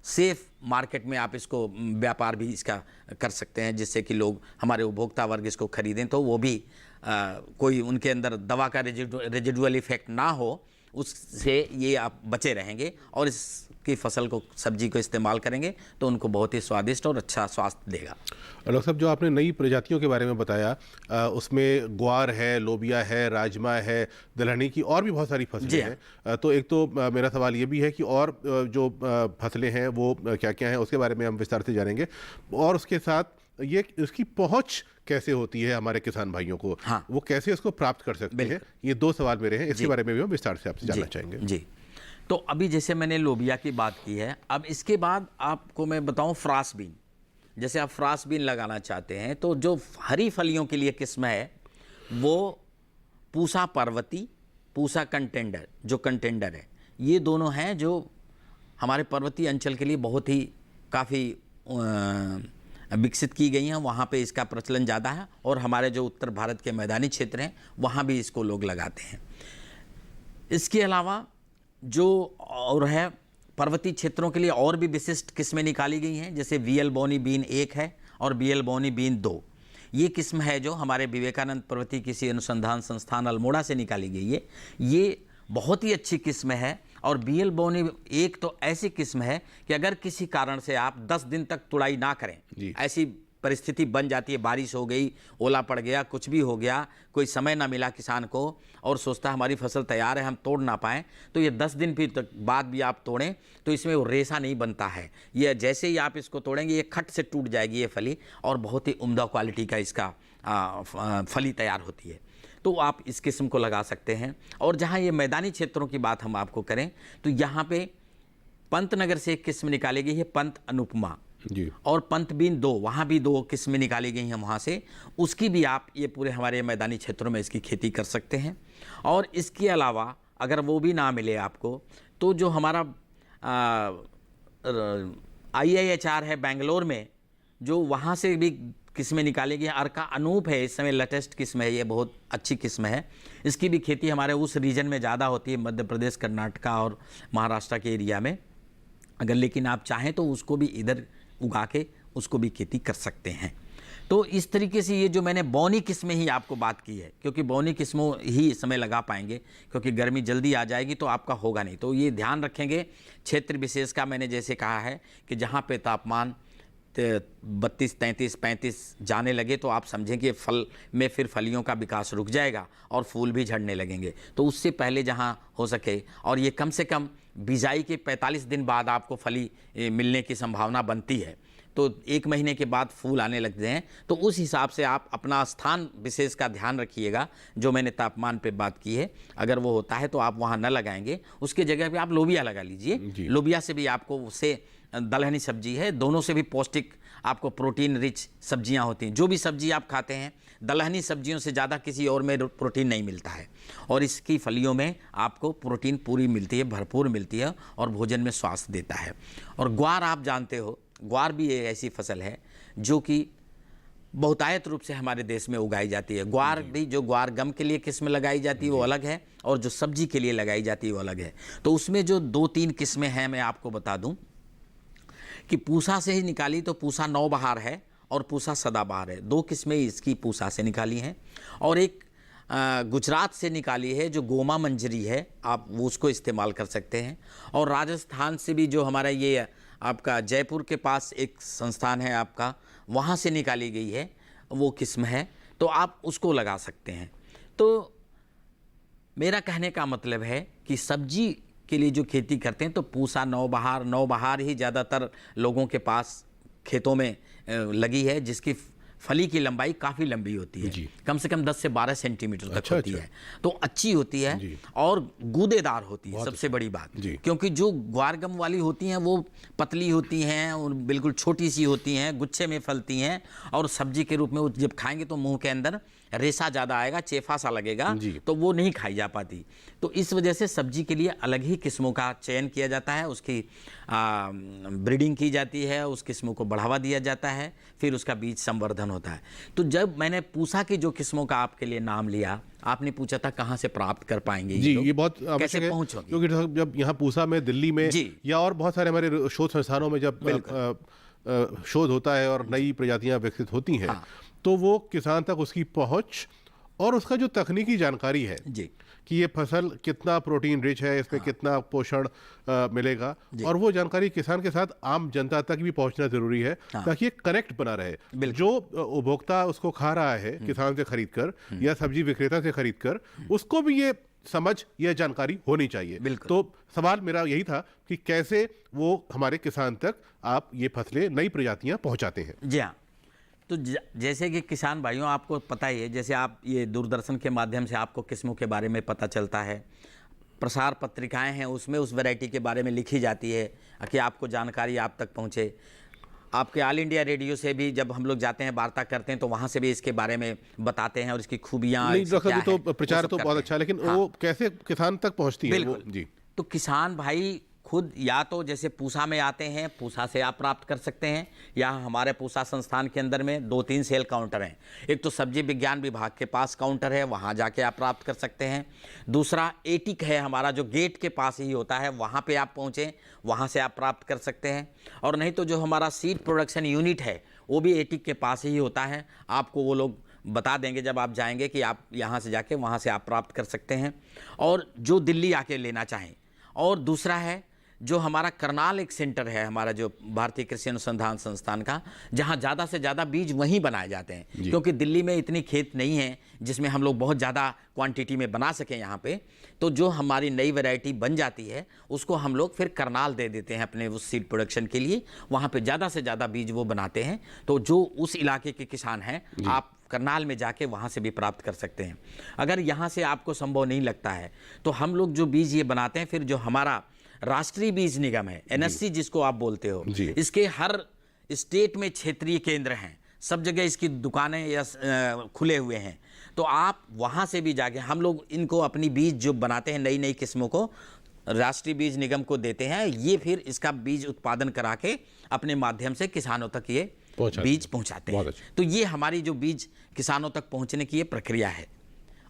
सेफ मार्केट में आप इसको व्यापार भी इसका कर सकते हैं, जिससे कि लोग, हमारे उपभोक्ता वर्ग इसको खरीदें तो वो भी कोई उनके अंदर दवा का रेजिडुअल इफेक्ट ना हो, उससे ये आप बचे रहेंगे और इस की फसल को, सब्जी को इस्तेमाल करेंगे तो उनको बहुत ही स्वादिष्ट और अच्छा स्वास्थ्य देगा।
डॉक्टर साहब, जो आपने नई प्रजातियों के बारे में बताया, उसमें ग्वार है, लोबिया है, राजमा है, दलहनी की और भी बहुत सारी फसलें हैं। तो एक तो मेरा सवाल ये भी है कि और जो फसलें हैं वो क्या क्या हैं, उसके बारे में हम विस्तार से जानेंगे। और उसके साथ ये इसकी पहुंच कैसे होती है हमारे किसान भाइयों को,
हाँ।
वो कैसे इसको प्राप्त कर सकते हैं, ये 2 सवाल मेरे हैं। इसके बारे में भी हम विस्तार से आपसे जानना चाहेंगे।
जी, तो अभी जैसे मैंने लोबिया की बात की है, अब इसके बाद आपको मैं बताऊं फ्रांस बीन। जैसे आप फ्रांस बीन लगाना चाहते हैं तो जो हरी फलियों के लिए किस्म है वो पूसा पर्वती, पूसा कंटेंडर, जो कंटेंडर है, ये दोनों हैं जो हमारे पर्वतीय अंचल के लिए बहुत ही काफ़ी विकसित की गई हैं। वहाँ पे इसका प्रचलन ज़्यादा है और हमारे जो उत्तर भारत के मैदानी क्षेत्र हैं वहाँ भी इसको लोग लगाते हैं। इसके अलावा जो और है पर्वतीय क्षेत्रों के लिए और भी विशिष्ट किस्में निकाली गई हैं, जैसे वीएल बोनी बीन 1 है और बीएल बोनी बीन 2। ये किस्म है जो हमारे विवेकानंद पर्वतीय कृषि अनुसंधान संस्थान अल्मोड़ा से निकाली गई है। ये बहुत ही अच्छी किस्म है और बीएल बोनी 1 तो ऐसी किस्म है कि अगर किसी कारण से आप 10 दिन तक तुड़ाई ना करें, ऐसी परिस्थिति बन जाती है, बारिश हो गई, ओला पड़ गया, कुछ भी हो गया, कोई समय ना मिला किसान को और सोचता हमारी फसल तैयार है, हम तोड़ ना पाएँ, तो ये 10 दिन भी तक बाद भी आप तोड़ें तो इसमें वो रेशा नहीं बनता है। ये जैसे ही आप इसको तोड़ेंगे ये खट से टूट जाएगी ये फली और बहुत ही उम्दा क्वालिटी का इसका फली तैयार होती है। तो आप इस किस्म को लगा सकते हैं। और जहाँ ये मैदानी क्षेत्रों की बात हम आपको करें तो यहाँ पे पंतनगर से एक किस्म निकाली गई है, पंत अनुपमा
जी,
और पंत बीन 2, वहाँ भी 2 किस्में निकाली गई हैं वहाँ से। उसकी भी आप ये पूरे हमारे मैदानी क्षेत्रों में इसकी खेती कर सकते हैं। और इसके अलावा अगर वो भी ना मिले आपको तो जो हमारा IIHR है बेंगलोर में, जो वहाँ से भी किस्में निकाली गई हैं। अर्का अनूप है, इस समय लेटेस्ट किस्म है, ये बहुत अच्छी किस्म है। इसकी भी खेती हमारे उस रीजन में ज़्यादा होती है, मध्य प्रदेश, कर्नाटका और महाराष्ट्र के एरिया में। अगर लेकिन आप चाहें तो उसको भी इधर उगा के उसको भी खेती कर सकते हैं। तो इस तरीके से ये जो मैंने बौनी किस्में ही आपको बात की है, क्योंकि बौनी किस्मों ही इस समय लगा पाएंगे, क्योंकि गर्मी जल्दी आ जाएगी तो आपका होगा नहीं। तो ये ध्यान रखेंगे क्षेत्र विशेष का। मैंने जैसे कहा है कि जहाँ पे तापमान 32, 33, 35 जाने लगे तो आप समझें कि फल में फिर फलियों का विकास रुक जाएगा और फूल भी झड़ने लगेंगे। तो उससे पहले जहाँ हो सके, और ये कम से कम बिजाई के 45 दिन बाद आपको फली मिलने की संभावना बनती है, तो 1 महीने के बाद फूल आने लगते हैं। तो उस हिसाब से आप अपना स्थान विशेष का ध्यान रखिएगा। जो मैंने तापमान पे बात की है, अगर वो होता है तो आप वहाँ न लगाएंगे, उसके जगह पे आप लोबिया लगा लीजिए। लोबिया से भी आपको, उससे दलहनी सब्जी है, दोनों से भी पौष्टिक आपको प्रोटीन रिच सब्जियां होती हैं। जो भी सब्जी आप खाते हैं, दलहनी सब्जियों से ज़्यादा किसी और में प्रोटीन नहीं मिलता है और इसकी फलियों में आपको प्रोटीन पूरी मिलती है, भरपूर मिलती है और भोजन में स्वास्थ्य देता है। और ग्वार आप जानते हो, ग्वार भी एक ऐसी फसल है जो कि बहुतायत रूप से हमारे देश में उगाई जाती है। ग्वार भी, जो ग्वार गम के लिए किस्म लगाई जाती है वो अलग है और जो सब्जी के लिए लगाई जाती है वो अलग है। तो उसमें जो 2-3 किस्में हैं मैं आपको बता दूं कि पूसा से ही निकाली तो पूसा नौबहार है और पूसा सदाबहार है। 2 किस्में इसकी पूसा से निकाली हैं और एक गुजरात से निकाली है जो गोमा मंजरी है, आप वो उसको इस्तेमाल कर सकते हैं। और राजस्थान से भी जो हमारा ये आपका जयपुर के पास एक संस्थान है आपका, वहाँ से निकाली गई है वो किस्म है, तो आप उसको लगा सकते हैं। तो मेरा कहने का मतलब है कि सब्जी के लिए जो खेती करते हैं तो पूसा, नौबहार ही ज़्यादातर लोगों के पास खेतों में लगी है, जिसकी फली की लंबाई काफ़ी लंबी होती है, कम से कम 10 से 12 सेंटीमीटर तक होती है। तो अच्छी होती है और गूदेदार होती है, सबसे बड़ी बात। क्योंकि जो ग्वारगम वाली होती हैं वो पतली होती हैं और बिल्कुल छोटी सी होती हैं, गुच्छे में फलती हैं और सब्जी के रूप में जब खाएंगे तो मुंह के अंदर रेशा ज़्यादा आएगा, चेफा सा लगेगा, तो वो नहीं खाई जा पाती। तो इस वजह से सब्जी के लिए अलग ही किस्मों का चयन किया जाता है, उसकी ब्रीडिंग की जाती है, उस किस्मों को बढ़ावा दिया जाता है, फिर उसका बीज संवर्धन होता है। तो जब मैंने पूसा की जो किस्मों का आपके लिए नाम लिया, आपने पूछा था कहाँ से प्राप्त कर पाएंगे
जी, ये बहुत
कैसे पहुँचोगे,
क्योंकि जब यहाँ पूसा में, दिल्ली में या और बहुत सारे हमारे शोध संस्थानों में जब शोध होता है और नई प्रजातियां विकसित होती हैं, तो वो किसान तक उसकी पहुंच और उसका जो तकनीकी जानकारी है कि ये फसल कितना प्रोटीन रिच है, इसमें कितना पोषण मिलेगा, और वो जानकारी किसान के साथ आम जनता तक भी पहुंचना जरूरी है ताकि ये कनेक्ट बना रहे। जो उपभोक्ता उसको खा रहा है किसान से खरीद कर या सब्जी विक्रेता से खरीद कर, उसको भी ये समझ, यह जानकारी होनी चाहिए। तो सवाल मेरा यही था कि कैसे वो हमारे किसान तक आप ये फसलें, नई प्रजातियां पहुंचाते हैं।
जी हाँ, तो जैसे कि किसान भाइयों, आपको पता ही है, जैसे आप ये दूरदर्शन के माध्यम से आपको किस्मों के बारे में पता चलता है, प्रसार पत्रिकाएं हैं उसमें उस वैरायटी के बारे में लिखी जाती है कि आपको जानकारी आप तक पहुंचे। आपके ऑल इंडिया रेडियो से भी जब हम लोग जाते हैं, वार्ता करते हैं, तो वहाँ से भी इसके बारे में बताते हैं और इसकी खूबियाँ।
तो प्रचार तो बहुत अच्छा, लेकिन वो कैसे किसान तक पहुँचती है?
बिल्कुल जी। तो किसान भाई खुद या तो जैसे पूसा में आते हैं, पूसा से आप प्राप्त कर सकते हैं। यहाँ हमारे पूसा संस्थान के अंदर में 2-3 सेल काउंटर हैं। एक तो सब्जी विज्ञान विभाग के पास काउंटर है, वहाँ जाके आप प्राप्त कर सकते हैं। दूसरा एटिक है हमारा, जो गेट के पास ही होता है, वहाँ पे आप पहुँचें, वहाँ से आप प्राप्त कर सकते हैं। और नहीं तो जो हमारा सीड प्रोडक्शन यूनिट है वो भी एटिक के पास ही होता है। आपको वो लोग बता देंगे जब आप जाएंगे कि आप यहाँ से जाके वहाँ से आप प्राप्त कर सकते हैं, और जो दिल्ली आके लेना चाहें। और दूसरा है जो हमारा करनाल एक सेंटर है हमारा, जो भारतीय कृषि अनुसंधान संस्थान का, जहाँ ज़्यादा से ज़्यादा बीज वहीं बनाए जाते हैं, क्योंकि दिल्ली में इतनी खेत नहीं है जिसमें हम लोग बहुत ज़्यादा क्वांटिटी में बना सकें यहाँ पे। तो जो हमारी नई वैरायटी बन जाती है उसको हम लोग फिर करनाल दे देते हैं अपने उस सीड प्रोडक्शन के लिए, वहाँ पे ज़्यादा से ज़्यादा बीज वो बनाते हैं। तो जो उस इलाके के किसान हैं, आप करनाल में जाके वहाँ से भी प्राप्त कर सकते हैं। अगर यहाँ से आपको संभव नहीं लगता है तो हम लोग जो बीज ये बनाते हैं, फिर जो हमारा राष्ट्रीय बीज निगम है, NSC जिसको आप बोलते हो, इसके हर स्टेट में क्षेत्रीय केंद्र हैं, सब जगह इसकी दुकानें या खुले हुए हैं। तो आप वहाँ से भी जाके, हम लोग इनको अपनी बीज जो बनाते हैं नई नई किस्मों को राष्ट्रीय बीज निगम को देते हैं, ये फिर इसका बीज उत्पादन करा के अपने माध्यम से किसानों तक ये बीज पहुँचाते हैं। तो ये हमारी जो बीज किसानों तक पहुँचने की ये प्रक्रिया है,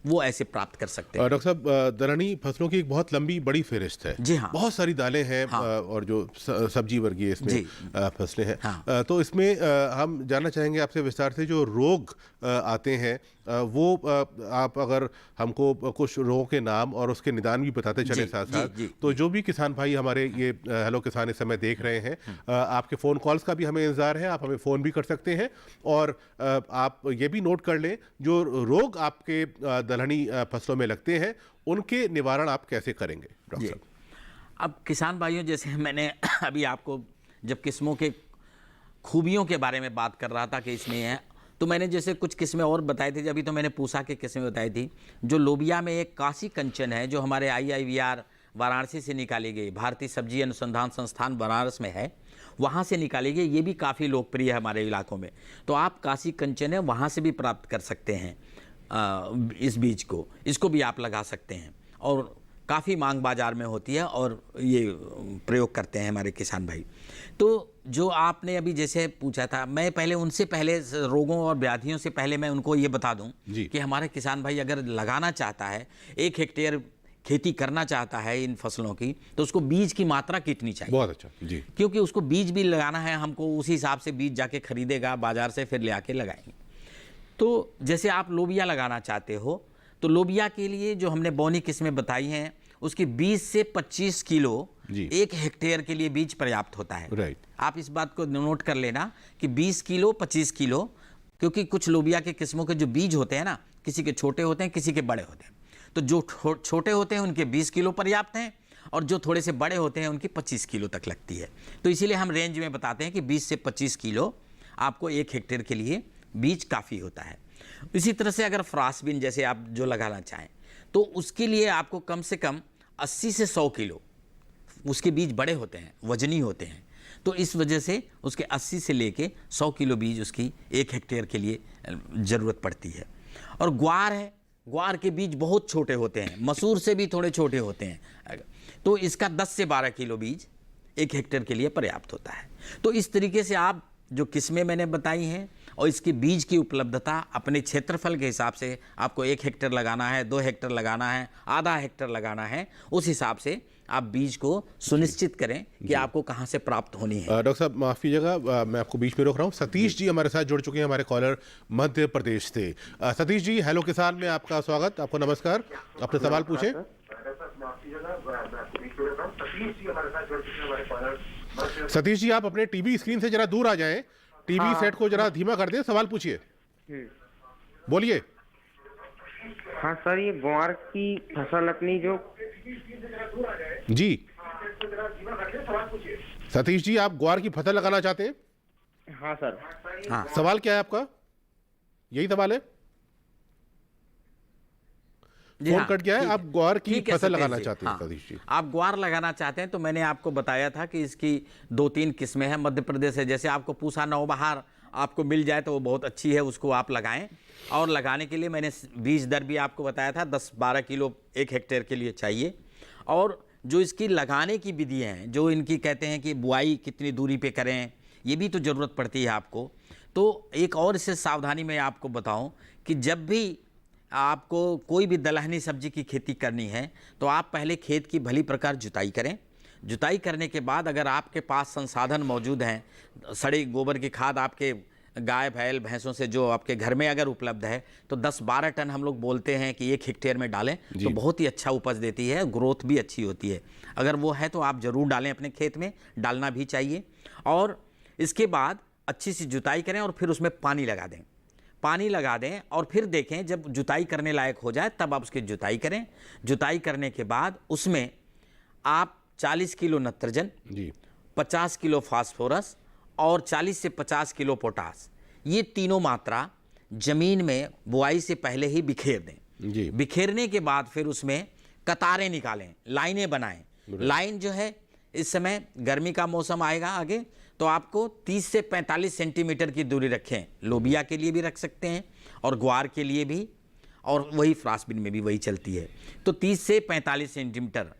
वो ऐसे प्राप्त कर सकते हैं।
डॉक्टर साहब, दलहनी फसलों की एक बहुत लंबी बड़ी फहरिस्त है।
जी हाँ।
बहुत सारी दालें हैं, और जो सब्जी वर्गीय इसमें फसलें हैं। तो इसमें हम जानना चाहेंगे आपसे विस्तार से, जो रोग आते हैं वो आप अगर हमको कुछ रोगों के नाम और उसके निदान भी बताते चले साथ साथ, तो जो भी किसान भाई हमारे ये हेलो किसान इस समय देख रहे हैं, आपके फ़ोन कॉल्स का भी हमें इंतज़ार है। आप हमें फ़ोन भी कर सकते हैं, और आप ये भी नोट कर लें जो रोग आपके दलहनी फसलों में लगते हैं उनके निवारण आप कैसे करेंगे डॉक्टर साहब?
अब किसान भाइयों, जैसे मैंने अभी आपको जब किस्मों के खूबियों के बारे में बात कर रहा था कि इसमें है, तो मैंने जैसे कुछ किस्में और बताई थी। अभी तो मैंने पूसा की किस्में बताई थी। जो लोबिया में एक काशी कंचन है, जो हमारे IIVR वाराणसी से निकाली गई, भारतीय सब्जी अनुसंधान संस्थान बनारस में है, वहाँ से निकाली गई, ये भी काफ़ी लोकप्रिय है हमारे इलाकों में। तो आप काशी कंचन है वहाँ से भी प्राप्त कर सकते हैं इस बीज को, इसको भी आप लगा सकते हैं, और काफ़ी मांग बाज़ार में होती है, और ये प्रयोग करते हैं हमारे किसान भाई। तो जो आपने अभी जैसे पूछा था, मैं पहले उनसे पहले रोगों और व्याधियों से पहले मैं उनको ये बता दूं कि हमारे किसान भाई अगर लगाना चाहता है, 1 हेक्टेयर खेती करना चाहता है इन फसलों की, तो उसको बीज की मात्रा कितनी चाहिए।
बहुत अच्छा जी,
क्योंकि उसको बीज भी लगाना है हमको, उसी हिसाब से बीज जाके खरीदेगा बाजार से, फिर ले आके लगाएंगे। तो जैसे आप लोबिया लगाना चाहते हो, तो लोबिया के लिए जो हमने बौनी किस्में बताई हैं, उसकी 20 से 25 किलो 1 हेक्टेयर के लिए बीज पर्याप्त होता है। आप इस बात को नोट कर लेना कि 20 किलो 25 किलो, क्योंकि कुछ लोबिया के किस्मों के जो बीज होते हैं ना, किसी के छोटे होते हैं, किसी के बड़े होते हैं। तो जो छोटे होते हैं उनके 20 किलो पर्याप्त हैं, और जो थोड़े से बड़े होते हैं उनकी 25 किलो तक लगती है। तो इसीलिए हम रेंज में बताते हैं कि 20 से 25 किलो आपको 1 हेक्टेयर के लिए बीज काफ़ी होता है। इसी तरह से अगर फ्रासबीन जैसे आप जो लगाना चाहें, तो उसके लिए आपको कम से कम 80 से 100 किलो, उसके बीज बड़े होते हैं, वजनी होते हैं, तो इस वजह से उसके 80 से लेके 100 किलो बीज उसकी 1 हेक्टेयर के लिए ज़रूरत पड़ती है। और ग्वार है, ग्वार के बीज बहुत छोटे होते हैं, मसूर से भी थोड़े छोटे होते हैं, तो इसका 10 से 12 किलो बीज 1 हेक्टेयर के लिए पर्याप्त होता है। तो इस तरीके से आप जो किस्में मैंने बताई हैं, और इसकी बीज की उपलब्धता अपने क्षेत्रफल के हिसाब से, आपको 1 हेक्टेयर लगाना है, 2 हेक्टेयर लगाना है, आधा हेक्टेयर लगाना है, उस हिसाब से आप बीज को सुनिश्चित करें कि आपको कहाँ से प्राप्त होनी है।
डॉक्टर साहब माफ़ कीजिएगा, मैं आपको बीच में रोक रहा हूँ। सतीश जी हमारे साथ जुड़ चुके हैं, हमारे कॉलर मध्य प्रदेश से। सतीश जी, हेलो किसान में आपका स्वागत, आपको नमस्कार, अपने सवाल पूछें। सतीश जी, आप अपने टीवी स्क्रीन से जरा दूर आ जाएं, टीवी सेट को जरा धीमा कर दें, सवाल पूछिए, बोलिए।
हाँ सर, ये ग्वार की फसल अपनी जो
जी सतीश जी, आप ग्वार की फसल लगाना चाहते हैं?
हाँ सर।
हाँ,
सवाल क्या है आपका? यही सवाल है?
जी
फोन
हाँ,
कट गया है।
ठीक
आप ग्वार की
ठीक है
फसल
सतीश
लगाना
जी,
चाहते हैं?
हाँ,
सतीश जी,
आप ग्वार लगाना चाहते हैं तो मैंने आपको बताया था कि इसकी 2-3 किस्में हैं मध्य प्रदेश से। जैसे आपको पूसा नवबहार आपको मिल जाए तो वो बहुत अच्छी है, उसको आप लगाएं। और लगाने के लिए मैंने बीज दर भी आपको बताया था, 10-12 किलो 1 हेक्टेयर के लिए चाहिए। और जो इसकी लगाने की विधियाँ हैं, जो इनकी कहते हैं कि बुआई कितनी दूरी पे करें, ये भी तो ज़रूरत पड़ती है आपको। तो एक और इससे सावधानी मैं आपको बताऊं कि जब भी आपको कोई भी दलहनी सब्जी की खेती करनी है तो आप पहले खेत की भली प्रकार जुताई करें। जुताई करने के बाद अगर आपके पास संसाधन मौजूद हैं, सड़े गोबर की खाद आपके गाय बैल भैंसों से जो आपके घर में अगर उपलब्ध है तो 10-12 टन हम लोग बोलते हैं कि 1 हेक्टेयर में डालें तो बहुत ही अच्छा उपज देती है, ग्रोथ भी अच्छी होती है। अगर वो है तो आप ज़रूर डालें, अपने खेत में डालना भी चाहिए। और इसके बाद अच्छी सी जुताई करें और फिर उसमें पानी लगा दें। पानी लगा दें और फिर देखें जब जुताई करने लायक हो जाए तब आप उसकी जुताई करें। जुताई करने के बाद उसमें आप 40 किलो नत्रजन, 50 किलो फास्फोरस और 40 से 50 किलो पोटास, ये तीनों मात्रा जमीन में बुआई से पहले ही बिखेर दें। बिखेरने के बाद फिर उसमें कतारें निकालें, लाइनें बनाएं। लाइन जो है, इस समय गर्मी का मौसम आएगा आगे, तो आपको 30 से 45 सेंटीमीटर की दूरी रखें। लोबिया के लिए भी रख सकते हैं और ग्वार के लिए भी, और वही फ्रासबिन में भी वही चलती है। तो 30 से 45 सेंटीमीटर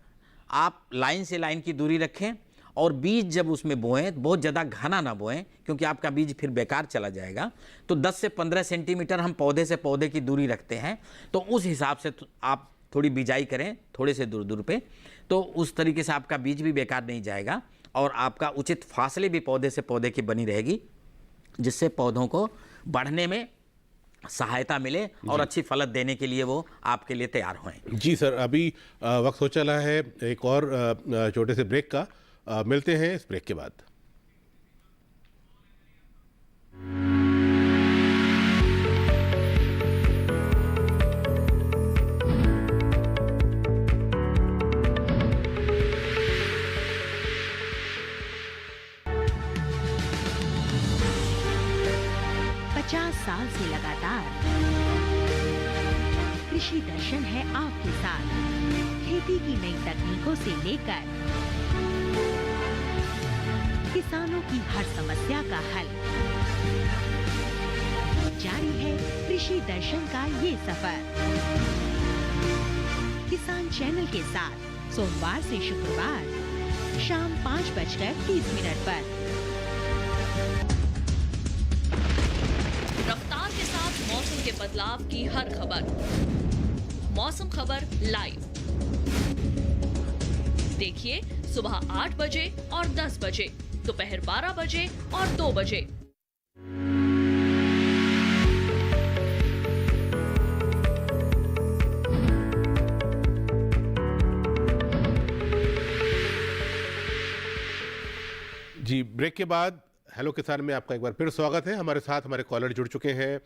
आप लाइन से लाइन की दूरी रखें। और बीज जब उसमें बोएं, बहुत ज़्यादा घना ना बोएं क्योंकि आपका बीज फिर बेकार चला जाएगा। तो 10 से 15 सेंटीमीटर हम पौधे से पौधे की दूरी रखते हैं, तो उस हिसाब से आप थोड़ी बिजाई करें, थोड़े से दूर दूर पे, तो उस तरीके से आपका बीज भी बेकार नहीं जाएगा और आपका उचित फासले भी पौधे से पौधे की बनी रहेगी, जिससे पौधों को बढ़ने में सहायता मिले और अच्छी फलत देने के लिए वो आपके लिए तैयार हों।
जी सर, अभी वक्त हो चला है एक और छोटे से ब्रेक का। मिलते हैं इस ब्रेक के बाद।
साल से लगातार कृषि दर्शन है आपके साथ। खेती की नई तकनीकों से लेकर किसानों की हर समस्या का हल, जारी है कृषि दर्शन का ये सफर। किसान चैनल के साथ सोमवार से शुक्रवार शाम 5:30 पर।
रफ्तार के साथ मौसम के बदलाव की हर खबर, मौसम खबर लाइव देखिए सुबह 8 बजे और 10 बजे, दोपहर 12 बजे और 2 बजे।
जी, ब्रेक के बाद हेलो किसान में आपका एक बार फिर स्वागत है। हमारे साथ हमारे कॉलर जुड़ चुके हैं।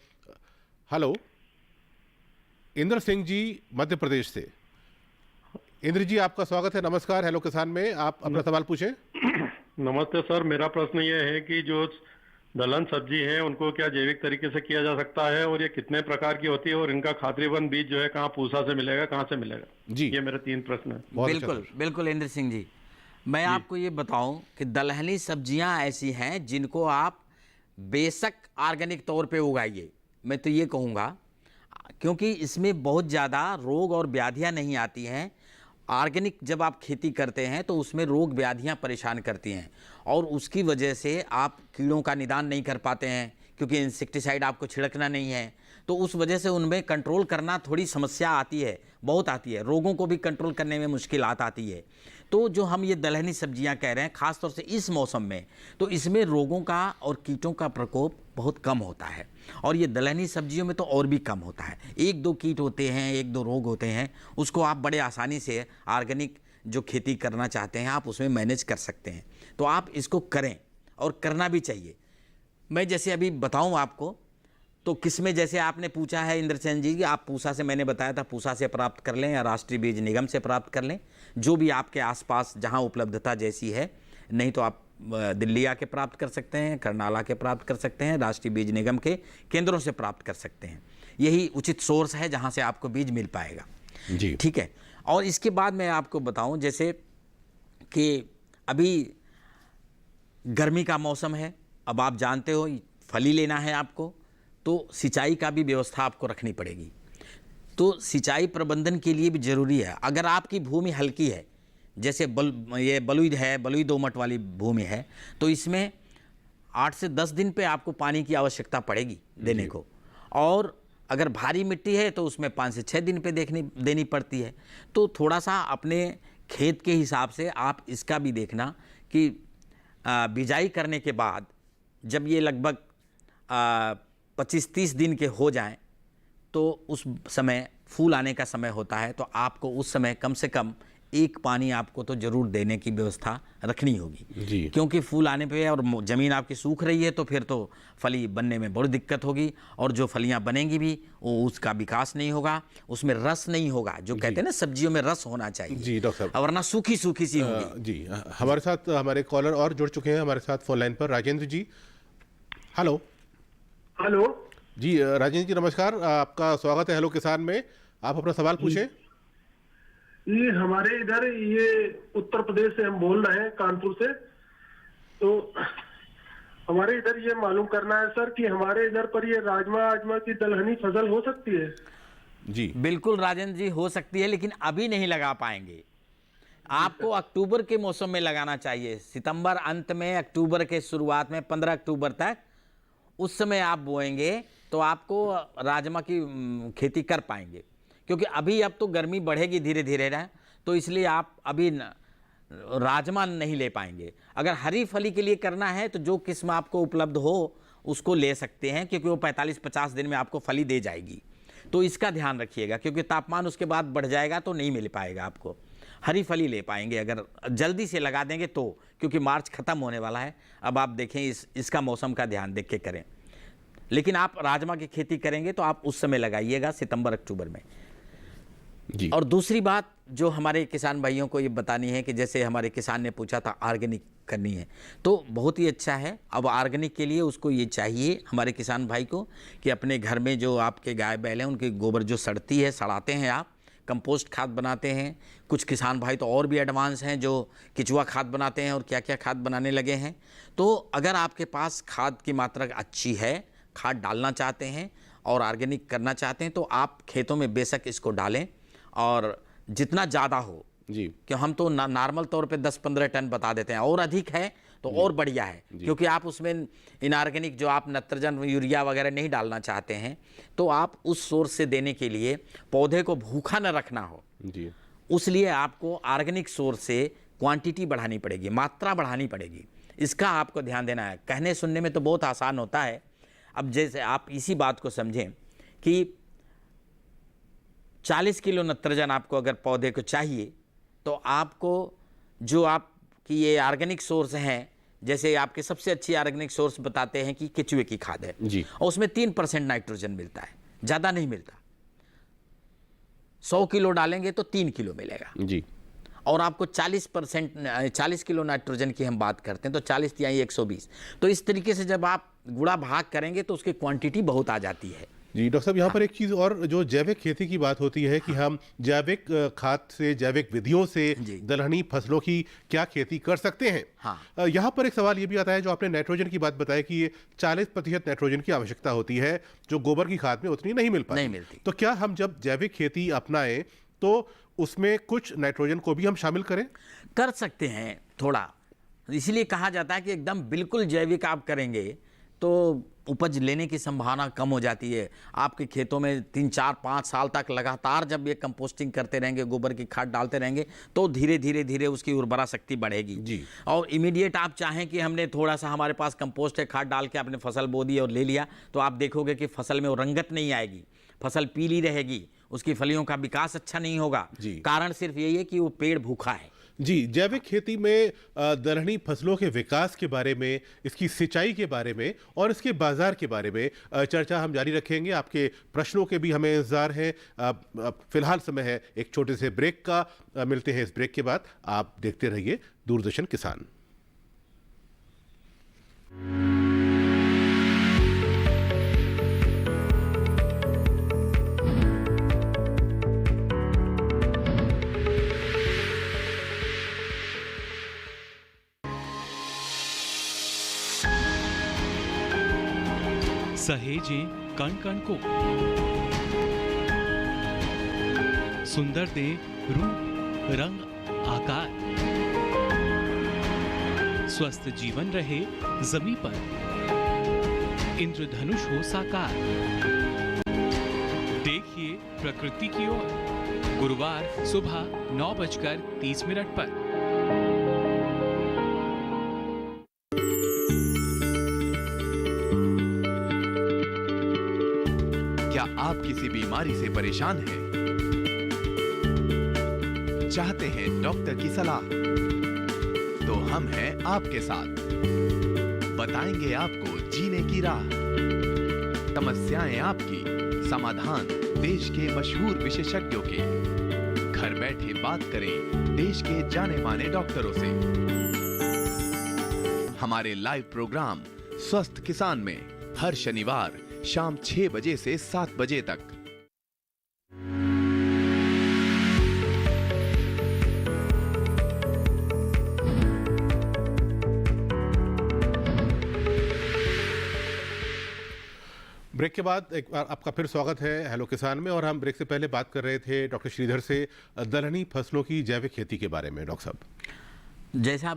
हेलो, इंद्र सिंह जी मध्य प्रदेश से। इंद्र जी, आपका स्वागत है, नमस्कार हेलो किसान में। आप अपना सवाल पूछें।
नमस्ते सर, मेरा प्रश्न ये है कि जो दलहन सब्जी है उनको क्या जैविक तरीके से किया जा सकता है और ये कितने प्रकार की होती है और इनका खातरीबंद बीज जो है कहाँ पूसा से मिलेगा, कहाँ से मिलेगा? जी, ये मेरे 3 प्रश्न है।
बिल्कुल बिल्कुल इंद्र सिंह जी, मैं आपको ये बताऊं कि दलहनी सब्जियां ऐसी हैं जिनको आप बेशक ऑर्गेनिक तौर पे उगाइए, मैं तो ये कहूँगा, क्योंकि इसमें बहुत ज़्यादा रोग और व्याधियां नहीं आती हैं। ऑर्गेनिक जब आप खेती करते हैं तो उसमें रोग व्याधियां परेशान करती हैं और उसकी वजह से आप कीड़ों का निदान नहीं कर पाते हैं। क्योंकि इंसेक्टिसाइड आपको छिड़कना नहीं है, तो उस वजह से उनमें कंट्रोल करना थोड़ी समस्या आती है, बहुत आती है। रोगों को भी कंट्रोल करने में मुश्किलात आती है। तो जो हम ये दलहनी सब्जियां कह रहे हैं, ख़ास तौर से इस मौसम में, तो इसमें रोगों का और कीटों का प्रकोप बहुत कम होता है, और ये दलहनी सब्जियों में तो और भी कम होता है। 1-2 कीट होते हैं, 1-2 रोग होते हैं, उसको आप बड़े आसानी से ऑर्गेनिक जो खेती करना चाहते हैं आप उसमें मैनेज कर सकते हैं। तो आप इसको करें और करना भी चाहिए। मैं जैसे अभी बताऊं आपको, तो किस्में जैसे आपने पूछा है इंद्रसेन जी कि आप पूसा से, मैंने बताया था पूसा से प्राप्त कर लें या राष्ट्रीय बीज निगम से प्राप्त कर लें, जो भी आपके आसपास जहां उपलब्धता जैसी है। नहीं तो आप दिल्ली आके प्राप्त कर सकते हैं, करनाला के प्राप्त कर सकते हैं, राष्ट्रीय बीज निगम के केंद्रों से प्राप्त कर सकते हैं। यही उचित सोर्स है जहाँ से आपको बीज मिल पाएगा
जी।
ठीक है। और इसके बाद मैं आपको बताऊँ, जैसे कि अभी गर्मी का मौसम है, अब आप जानते हो फली लेना है आपको, तो सिंचाई का भी व्यवस्था आपको रखनी पड़ेगी। तो सिंचाई प्रबंधन के लिए भी ज़रूरी है। अगर आपकी भूमि हल्की है, जैसे ये बलुई है, बलुई दोमट वाली भूमि है, तो इसमें 8 से 10 दिन पे आपको पानी की आवश्यकता पड़ेगी देने को। और अगर भारी मिट्टी है तो उसमें 5 से 6 दिन पे देनी पड़ती है। तो थोड़ा सा अपने खेत के हिसाब से आप इसका भी देखना कि बिजाई करने के बाद जब ये लगभग 25-30 दिन के हो जाएं, तो उस समय फूल आने का समय होता है, तो आपको उस समय कम से कम 1 पानी आपको तो ज़रूर देने की व्यवस्था रखनी होगी
जी।
क्योंकि फूल आने पे और ज़मीन आपकी सूख रही है, तो फिर तो फली बनने में बड़ी दिक्कत होगी, और जो फलियां बनेंगी भी वो उसका विकास नहीं होगा, उसमें रस नहीं होगा। जो कहते हैं ना सब्जियों में रस होना चाहिए
जी डॉक्टर साहब,
वरना सूखी सूखी सी होगी।
जी हमारे साथ हमारे कॉलर और जुड़ चुके हैं हमारे साथ फोन लाइन पर। राजेंद्र जी, हेलो।
हेलो
जी राजेंद्र जी नमस्कार, आपका स्वागत है हेलो किसान में। आप अपना सवाल पूछें।
ये हमारे इधर, ये उत्तर प्रदेश से हम बोल रहे हैं, कानपुर से। तो हमारे इधर ये मालूम करना है सर कि हमारे इधर पर ये राजमा की दलहनी फसल हो सकती है?
जी
बिल्कुल राजेंद्र जी, हो सकती है, लेकिन अभी नहीं लगा पाएंगे। आपको अक्टूबर के मौसम में लगाना चाहिए, सितंबर अंत में, अक्टूबर के शुरुआत में, 15 अक्टूबर तक, उस समय आप बोएंगे तो आपको राजमा की खेती कर पाएंगे। क्योंकि अभी अब तो गर्मी बढ़ेगी धीरे धीरे ना, तो इसलिए आप अभी राजमा नहीं ले पाएंगे। अगर हरी फली के लिए करना है तो जो किस्म आपको उपलब्ध हो उसको ले सकते हैं, क्योंकि वो 45-50 दिन में आपको फली दे जाएगी। तो इसका ध्यान रखिएगा, क्योंकि तापमान उसके बाद बढ़ जाएगा तो नहीं मिल पाएगा आपको। हरी फली ले पाएंगे अगर जल्दी से लगा देंगे तो, क्योंकि मार्च ख़त्म होने वाला है। अब आप देखें इसका मौसम का ध्यान देख के करें। लेकिन आप राजमा की खेती करेंगे तो आप उस समय लगाइएगा, सितंबर अक्टूबर में
जी।
और दूसरी बात जो हमारे किसान भाइयों को ये बतानी है कि जैसे हमारे किसान ने पूछा था ऑर्गेनिक करनी है, तो बहुत ही अच्छा है। अब ऑर्गेनिक के लिए उसको ये चाहिए हमारे किसान भाई को कि अपने घर में जो आपके गाय बैल हैं उनके गोबर जो सड़ती है, सड़ाते हैं आप, कंपोस्ट खाद बनाते हैं। कुछ किसान भाई तो और भी एडवांस हैं जो केचुआ खाद बनाते हैं और क्या क्या खाद बनाने लगे हैं। तो अगर आपके पास खाद की मात्रा अच्छी है, खाद डालना चाहते हैं और ऑर्गेनिक करना चाहते हैं, तो आप खेतों में बेशक इसको डालें, और जितना ज़्यादा हो
जी,
कि हम तो नॉर्मल तौर पे 10-15 टन बता देते हैं, और अधिक है तो और बढ़िया है, क्योंकि आप उसमें इनऑर्गेनिक जो आप नत्रजन यूरिया वगैरह नहीं डालना चाहते हैं, तो आप उस सोर्स से देने के लिए पौधे को भूखा न रखना हो
जी,
उसलिए आपको ऑर्गेनिक सोर्स से क्वांटिटी बढ़ानी पड़ेगी, मात्रा बढ़ानी पड़ेगी। इसका आपको ध्यान देना है। कहने सुनने में तो बहुत आसान होता है। अब जैसे आप इसी बात को समझें कि 40 किलो नत्रजन आपको अगर पौधे को चाहिए, तो आपको जो आपकी ये ऑर्गेनिक सोर्स हैं, जैसे आपके सबसे अच्छी ऑर्गेनिक सोर्स बताते हैं कि केचुए की खाद है
जी,
और उसमें 3% नाइट्रोजन मिलता है, ज़्यादा नहीं मिलता। 100 किलो डालेंगे तो 3 किलो मिलेगा
जी,
और आपको 40 किलो नाइट्रोजन की हम बात करते हैं तो 40 या 120। तो इस तरीके से जब आप गुणा भाग करेंगे तो उसकी क्वांटिटी बहुत आ जाती है।
जी डॉक्टर साहब, यहाँ पर एक चीज़ और, जो जैविक खेती की बात होती है कि हम जैविक खाद से, जैविक विधियों से दलहनी फसलों की क्या खेती कर सकते हैं।
हाँ।
यहाँ पर एक सवाल ये भी आता है, जो आपने नाइट्रोजन की बात बताई कि ये 40% नाइट्रोजन की आवश्यकता होती है, जो गोबर की खाद में उतनी नहीं मिलती। तो क्या हम जब जैविक खेती अपनाएं तो उसमें कुछ नाइट्रोजन को भी हम शामिल करें?
कर सकते हैं थोड़ा, इसलिए कहा जाता है कि एकदम बिल्कुल जैविक आप करेंगे तो उपज लेने की संभावना कम हो जाती है। आपके खेतों में 3, 4, 5 साल तक लगातार जब ये कंपोस्टिंग करते रहेंगे, गोबर की खाद डालते रहेंगे, तो धीरे धीरे उसकी उर्वरा शक्ति बढ़ेगी
जी।
और इमीडिएट आप चाहें कि हमने थोड़ा सा हमारे पास कंपोस्ट है, खाद डाल के आपने फसल बो दी और ले लिया, तो आप देखोगे कि फसल में वो रंगत नहीं आएगी, फसल पीली रहेगी, उसकी फलियों का विकास अच्छा नहीं होगा। कारण सिर्फ यही है कि वो पेड़ भूखा है।
जी, जैविक खेती में दलहनी फसलों के विकास के बारे में, इसकी सिंचाई के बारे में और इसके बाजार के बारे में चर्चा हम जारी रखेंगे। आपके प्रश्नों के भी हमें इंतजार है। फिलहाल समय है एक छोटे से ब्रेक का। मिलते हैं इस ब्रेक के बाद। आप देखते रहिए दूरदर्शन किसान।
सहेजें कण कण को, सुंदर दे रूप रंग आकार, स्वस्थ जीवन रहे जमी पर, इंद्रधनुष हो साकार। देखिए प्रकृति की ओर, गुरुवार सुबह 9:30 पर।
क्या आप किसी बीमारी से परेशान हैं? चाहते हैं डॉक्टर की सलाह? तो हम हैं आपके साथ। बताएंगे आपको जीने की राह। समस्याएं आपकी, समाधान देश के मशहूर विशेषज्ञों के। घर बैठे बात करें देश के जाने माने डॉक्टरों से। हमारे लाइव प्रोग्राम स्वस्थ किसान में हर शनिवार शाम 6 बजे से 7 बजे तक।
ब्रेक के बाद एक बार आपका फिर स्वागत है हेलो किसान में। और हम ब्रेक से पहले बात कर रहे थे डॉक्टर श्रीधर से दलहनी फसलों की जैविक खेती के बारे में। डॉक्टर साहब,
जैसा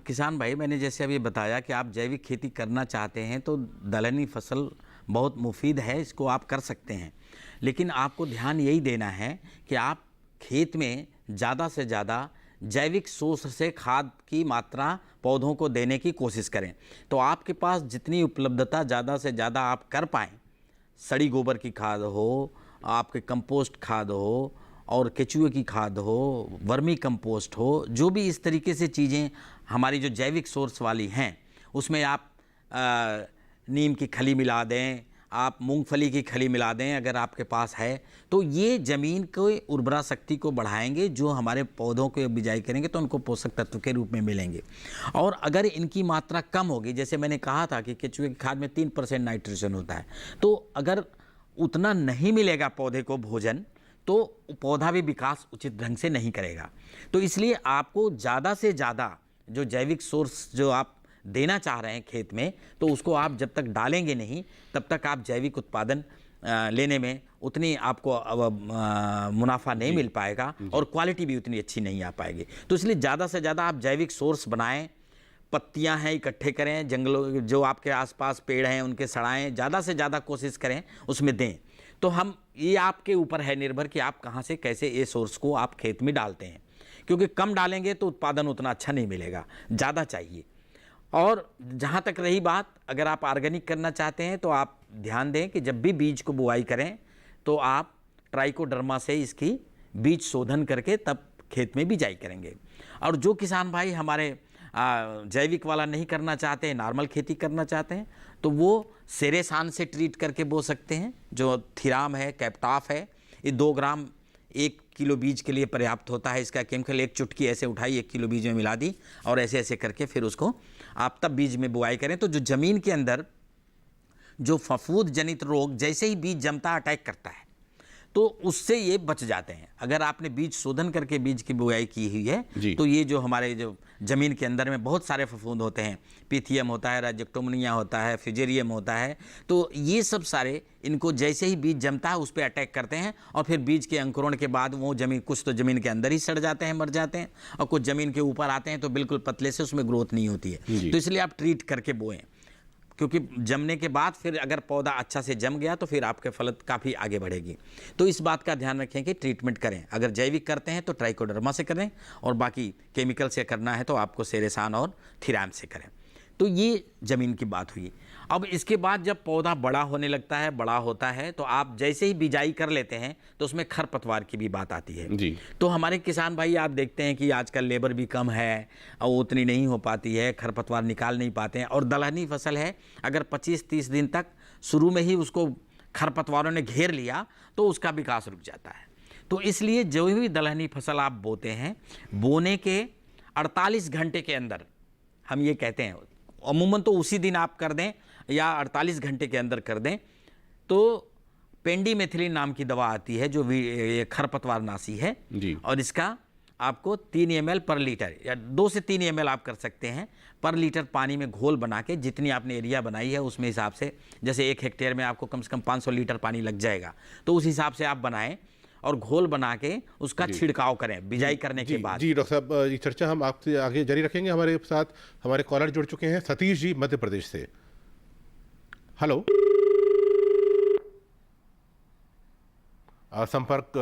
किसान भाई, मैंने जैसे अभी बताया कि आप जैविक खेती करना चाहते हैं तो दलहनी फसल बहुत मुफीद है, इसको आप कर सकते हैं। लेकिन आपको ध्यान यही देना है कि आप खेत में ज़्यादा से ज़्यादा जैविक सोर्स से खाद की मात्रा पौधों को देने की कोशिश करें। तो आपके पास जितनी उपलब्धता ज़्यादा से ज़्यादा आप कर पाएँ, सड़ी गोबर की खाद हो, आपके कंपोस्ट खाद हो और केचुए की खाद हो, वर्मी कंपोस्ट हो, जो भी इस तरीके से चीज़ें हमारी जो जैविक सोर्स वाली हैं, उसमें आप नीम की खली मिला दें, आप मूंगफली की खली मिला दें अगर आपके पास है, तो ये ज़मीन को उर्वरा शक्ति को बढ़ाएंगे। जो हमारे पौधों को बिजाई करेंगे तो उनको पोषक तत्व के रूप में मिलेंगे। और अगर इनकी मात्रा कम होगी, जैसे मैंने कहा था कि केचुए की खाद में 3% नाइट्रोजन होता है, तो अगर उतना नहीं मिलेगा पौधे को भोजन, तो पौधा भी विकास उचित ढंग से नहीं करेगा। तो इसलिए आपको ज़्यादा से ज़्यादा जो जैविक सोर्स जो आप देना चाह रहे हैं खेत में, तो उसको आप जब तक डालेंगे नहीं तब तक आप जैविक उत्पादन लेने में उतनी आपको मुनाफा नहीं मिल पाएगा और क्वालिटी भी उतनी अच्छी नहीं आ पाएगी। तो इसलिए ज़्यादा से ज़्यादा आप जैविक सोर्स बनाएं, पत्तियां हैं इकट्ठे करें, जंगलों जो आपके आसपास पेड़ हैं उनके सड़ाएं, ज़्यादा से ज़्यादा कोशिश करें उसमें दें। तो हम ये आपके ऊपर है निर्भर कि आप कहाँ से कैसे ये सोर्स को आप खेत में डालते हैं, क्योंकि कम डालेंगे तो उत्पादन उतना अच्छा नहीं मिलेगा, ज़्यादा चाहिए। और जहाँ तक रही बात, अगर आप ऑर्गेनिक करना चाहते हैं तो आप ध्यान दें कि जब भी बीज को बुआई करें तो आप ट्राइकोडर्मा से इसकी बीज शोधन करके तब खेत में बिजाई करेंगे। और जो किसान भाई हमारे जैविक वाला नहीं करना चाहते हैं, नॉर्मल खेती करना चाहते हैं, तो वो सेरेसान से ट्रीट करके बो सकते हैं। जो थिराम है, कैप्टाफ है, ये 2 ग्राम 1 किलो बीज के लिए पर्याप्त होता है। इसका केमिकल 1 चुटकी ऐसे उठाई, 1 किलो बीज में मिला दी और ऐसे ऐसे करके फिर उसको आप तब बीज में बुआई करें। तो जो ज़मीन के अंदर जो फफूंद जनित रोग जैसे ही बीज जमता अटैक करता है, तो उससे ये बच जाते हैं। अगर आपने बीज शोधन करके बीज की बुआई की हुई है तो ये जो हमारे जो ज़मीन के अंदर में बहुत सारे फफूंद होते हैं, पिथियम होता है, राइजोक्टोमनिया होता है, फ्यूजेरियम होता है, तो ये सब सारे इनको जैसे ही बीज जमता है उस पर अटैक करते हैं और फिर बीज के अंकुरण के बाद वो ज़मीन, कुछ तो ज़मीन के अंदर ही सड़ जाते हैं, मर जाते हैं, और कुछ ज़मीन के ऊपर आते हैं तो बिल्कुल पतले से उसमें ग्रोथ नहीं होती है। तो इसलिए आप ट्रीट करके बोएं, क्योंकि जमने के बाद फिर अगर पौधा अच्छा से जम गया तो फिर आपके फल काफ़ी आगे बढ़ेगी। तो इस बात का ध्यान रखें कि ट्रीटमेंट करें। अगर जैविक करते हैं तो ट्राइकोडर्मा से करें, और बाकी केमिकल से करना है तो आपको सेरेसान और थिराम से करें। तो ये ज़मीन की बात हुई। अब इसके बाद जब पौधा बड़ा होने लगता है, बड़ा होता है, तो आप जैसे ही बिजाई कर लेते हैं तो उसमें खरपतवार की भी बात आती है
जी।
तो हमारे किसान भाई आप देखते हैं कि आजकल लेबर भी कम है और उतनी नहीं हो पाती है, खरपतवार निकाल नहीं पाते हैं, और दलहनी फसल है, अगर 25-30 दिन तक शुरू में ही उसको खरपतवारों ने घेर लिया तो उसका विकास रुक जाता है। तो इसलिए जो भी दलहनी फसल आप बोते हैं, बोने के 48 घंटे के अंदर, हम ये कहते हैं अमूमन तो उसी दिन आप कर दें या 48 घंटे के अंदर कर दें, तो पेंडीमेथिलीन नाम की दवा आती है जो ये खरपतवार नाशी है
जी।
और इसका आपको 3 ml पर लीटर या 2 से 3 ml आप कर सकते हैं पर लीटर पानी में घोल बना के, जितनी आपने एरिया बनाई है उसमें हिसाब से, जैसे 1 हेक्टेयर में आपको कम से कम 500 लीटर पानी लग जाएगा, तो उस हिसाब से आप बनाएं और घोल बना के उसका छिड़काव करें बिजाई करने के बाद।
जी डॉक्टर साहब, ये चर्चा हम आपसे आगे जारी रखेंगे। हमारे साथ हमारे कॉलर जुड़ चुके हैं, सतीश जी मध्य प्रदेश से। हेलो, संपर्क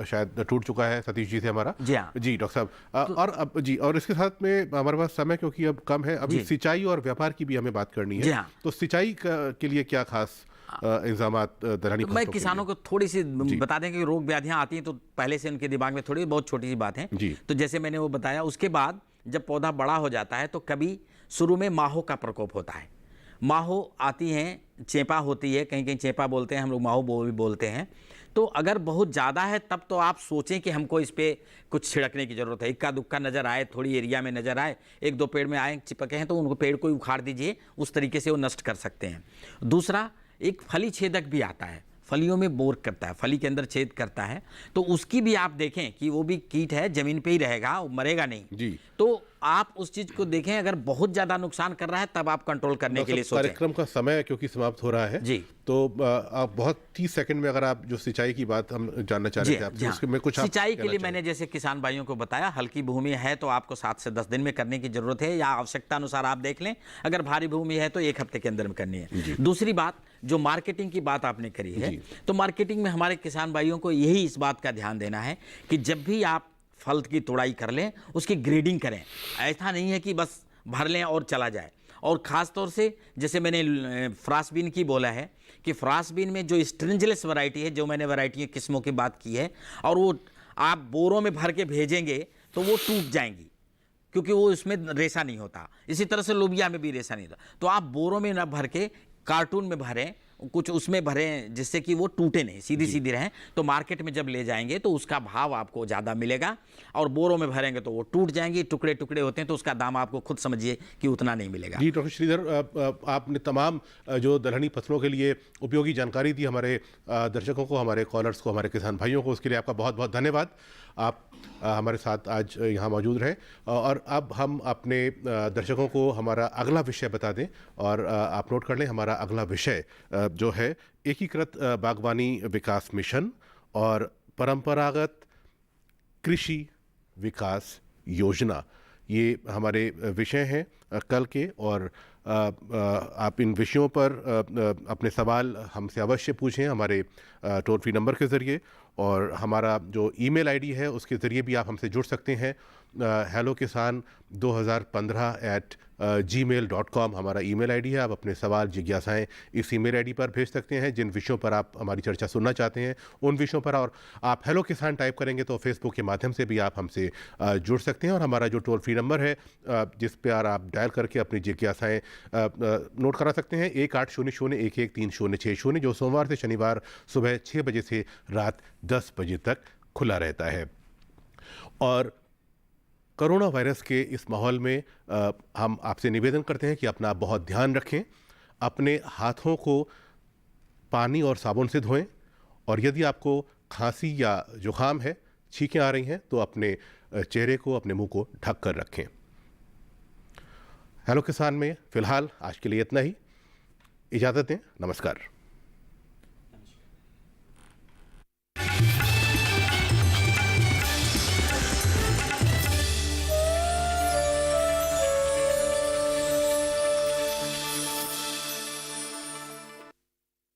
शायद टूट चुका है सतीश जी से हमारा।
जी हाँ
जी डॉक्टर साहब, और अब जी, और इसके साथ में हमारे पास समय क्योंकि अब कम है, अभी सिंचाई और व्यापार की भी हमें बात करनी है।
जी हाँ।
तो सिंचाई के लिए क्या खास इंतजामात दलहनी
मैं किसानों को थोड़ी सी बता दें कि रोग व्याधियां आती हैं तो पहले से उनके दिमाग में थोड़ी बहुत छोटी सी बात है। तो जैसे मैंने वो बताया, उसके बाद जब पौधा बड़ा हो जाता है तो कभी शुरू में माहो का प्रकोप होता है। माहो आती हैं, चेपा होती है, कहीं कहीं चेपा बोलते हैं, हम लोग माहो भी बोलते हैं। तो अगर बहुत ज़्यादा है तब तो आप सोचें कि हमको इस पर कुछ छिड़कने की ज़रूरत है। इक्का दुक्का नज़र आए, थोड़ी एरिया में नज़र आए, 1-2 पेड़ में आए चिपके हैं तो उनको पेड़ को उखाड़ दीजिए, उस तरीके से वो नष्ट कर सकते हैं। दूसरा, एक फली छेदक भी आता है, फलियों में बोर करता है, फली के अंदर छेद करता है, तो उसकी भी आप देखें कि वो भी कीट है, जमीन पे ही रहेगा, वो मरेगा नहीं जी। तो आप उस चीज को देखें, अगर बहुत ज्यादा नुकसान कर रहा है तब आप कंट्रोल करने के लिए सोचें।
कार्यक्रम का समय क्योंकि समाप्त हो रहा है जी, तो आप बहुत 30 सेकंड में अगर आप जो सिंचाई की बात हम जानना चाह रहे थे आपसे, उसके में कुछ
सिंचाई के लिए मैंने जैसे किसान भाइयों को बताया, हल्की भूमि है तो आपको 7 से 10 दिन में करने की जरूरत है, या आवश्यकता अनुसार आप देख लें। अगर भारी भूमि है तो 1 हफ्ते के अंदर में करनी है। दूसरी बात, जो मार्केटिंग की बात आपने करी है, तो मार्केटिंग में हमारे किसान भाइयों को यही इस बात का ध्यान देना है कि जब भी आप फल की तोड़ाई कर लें, उसकी ग्रेडिंग करें। ऐसा नहीं है कि बस भर लें और चला जाए। और ख़ास तौर से जैसे मैंने फ्रांसबीन की बोला है कि फ्रांसबीन में जो स्ट्रिंजलेस वैरायटी है, जो मैंने वैरायटी किस्मों की बात की है, और वो आप बोरों में भर के भेजेंगे तो वो टूट जाएंगी क्योंकि वो इसमें रेशा नहीं होता। इसी तरह से लोबिया में भी रेशा नहीं होता। तो आप बोरों में ना भर के कार्टून में भरें, कुछ उसमें भरें जिससे कि वो टूटे नहीं, सीधी सीधी रहें। तो मार्केट में जब ले जाएंगे तो उसका भाव आपको ज़्यादा मिलेगा, और बोरों में भरेंगे तो वो टूट जाएंगी, टुकड़े टुकड़े होते हैं, तो उसका दाम आपको खुद समझिए कि उतना नहीं मिलेगा।
जी डॉक्टर श्रीधर, आपने तमाम जो दलहनी फसलों के लिए उपयोगी जानकारी दी हमारे दर्शकों को, हमारे कॉलर्स को, हमारे किसान भाइयों को, उसके लिए आपका बहुत बहुत धन्यवाद। आप हमारे साथ आज यहाँ मौजूद रहे, और अब हम अपने दर्शकों को हमारा अगला विषय बता दें, और आप नोट कर लें हमारा अगला विषय जो है एकीकृत बागवानी विकास मिशन और परंपरागत कृषि विकास योजना, ये हमारे विषय हैं कल के। और आप इन विषयों पर अपने सवाल हमसे अवश्य पूछें हमारे टोल फ्री नंबर के ज़रिए, और हमारा जो ईमेल आईडी है उसके ज़रिए भी आप हमसे जुड़ सकते हैं। hellokisan2015@gmail.com हमारा ईमेल आईडी है। आप अपने सवाल, जिज्ञासाएं इस ईमेल आईडी पर भेज सकते हैं। जिन विषयों पर आप हमारी चर्चा सुनना चाहते हैं उन विषयों पर, और आप हेलो किसान टाइप करेंगे तो फेसबुक के माध्यम से भी आप हमसे जुड़ सकते हैं। और हमारा जो टोल फ्री नंबर है जिस पर आप डायल करके अपनी जिज्ञासाएं नोट करा सकते हैं, 1800-113060, जो सोमवार से शनिवार सुबह 6 बजे से रात 10 बजे तक खुला रहता है। और कोरोना वायरस के इस माहौल में हम आपसे निवेदन करते हैं कि अपना बहुत ध्यान रखें, अपने हाथों को पानी और साबुन से धोएं, और यदि आपको खांसी या जुकाम है, छींकें आ रही हैं, तो अपने चेहरे को, अपने मुंह को ढक कर रखें। हेलो किसान में फ़िलहाल आज के लिए इतना ही। इजाज़त दें, नमस्कार।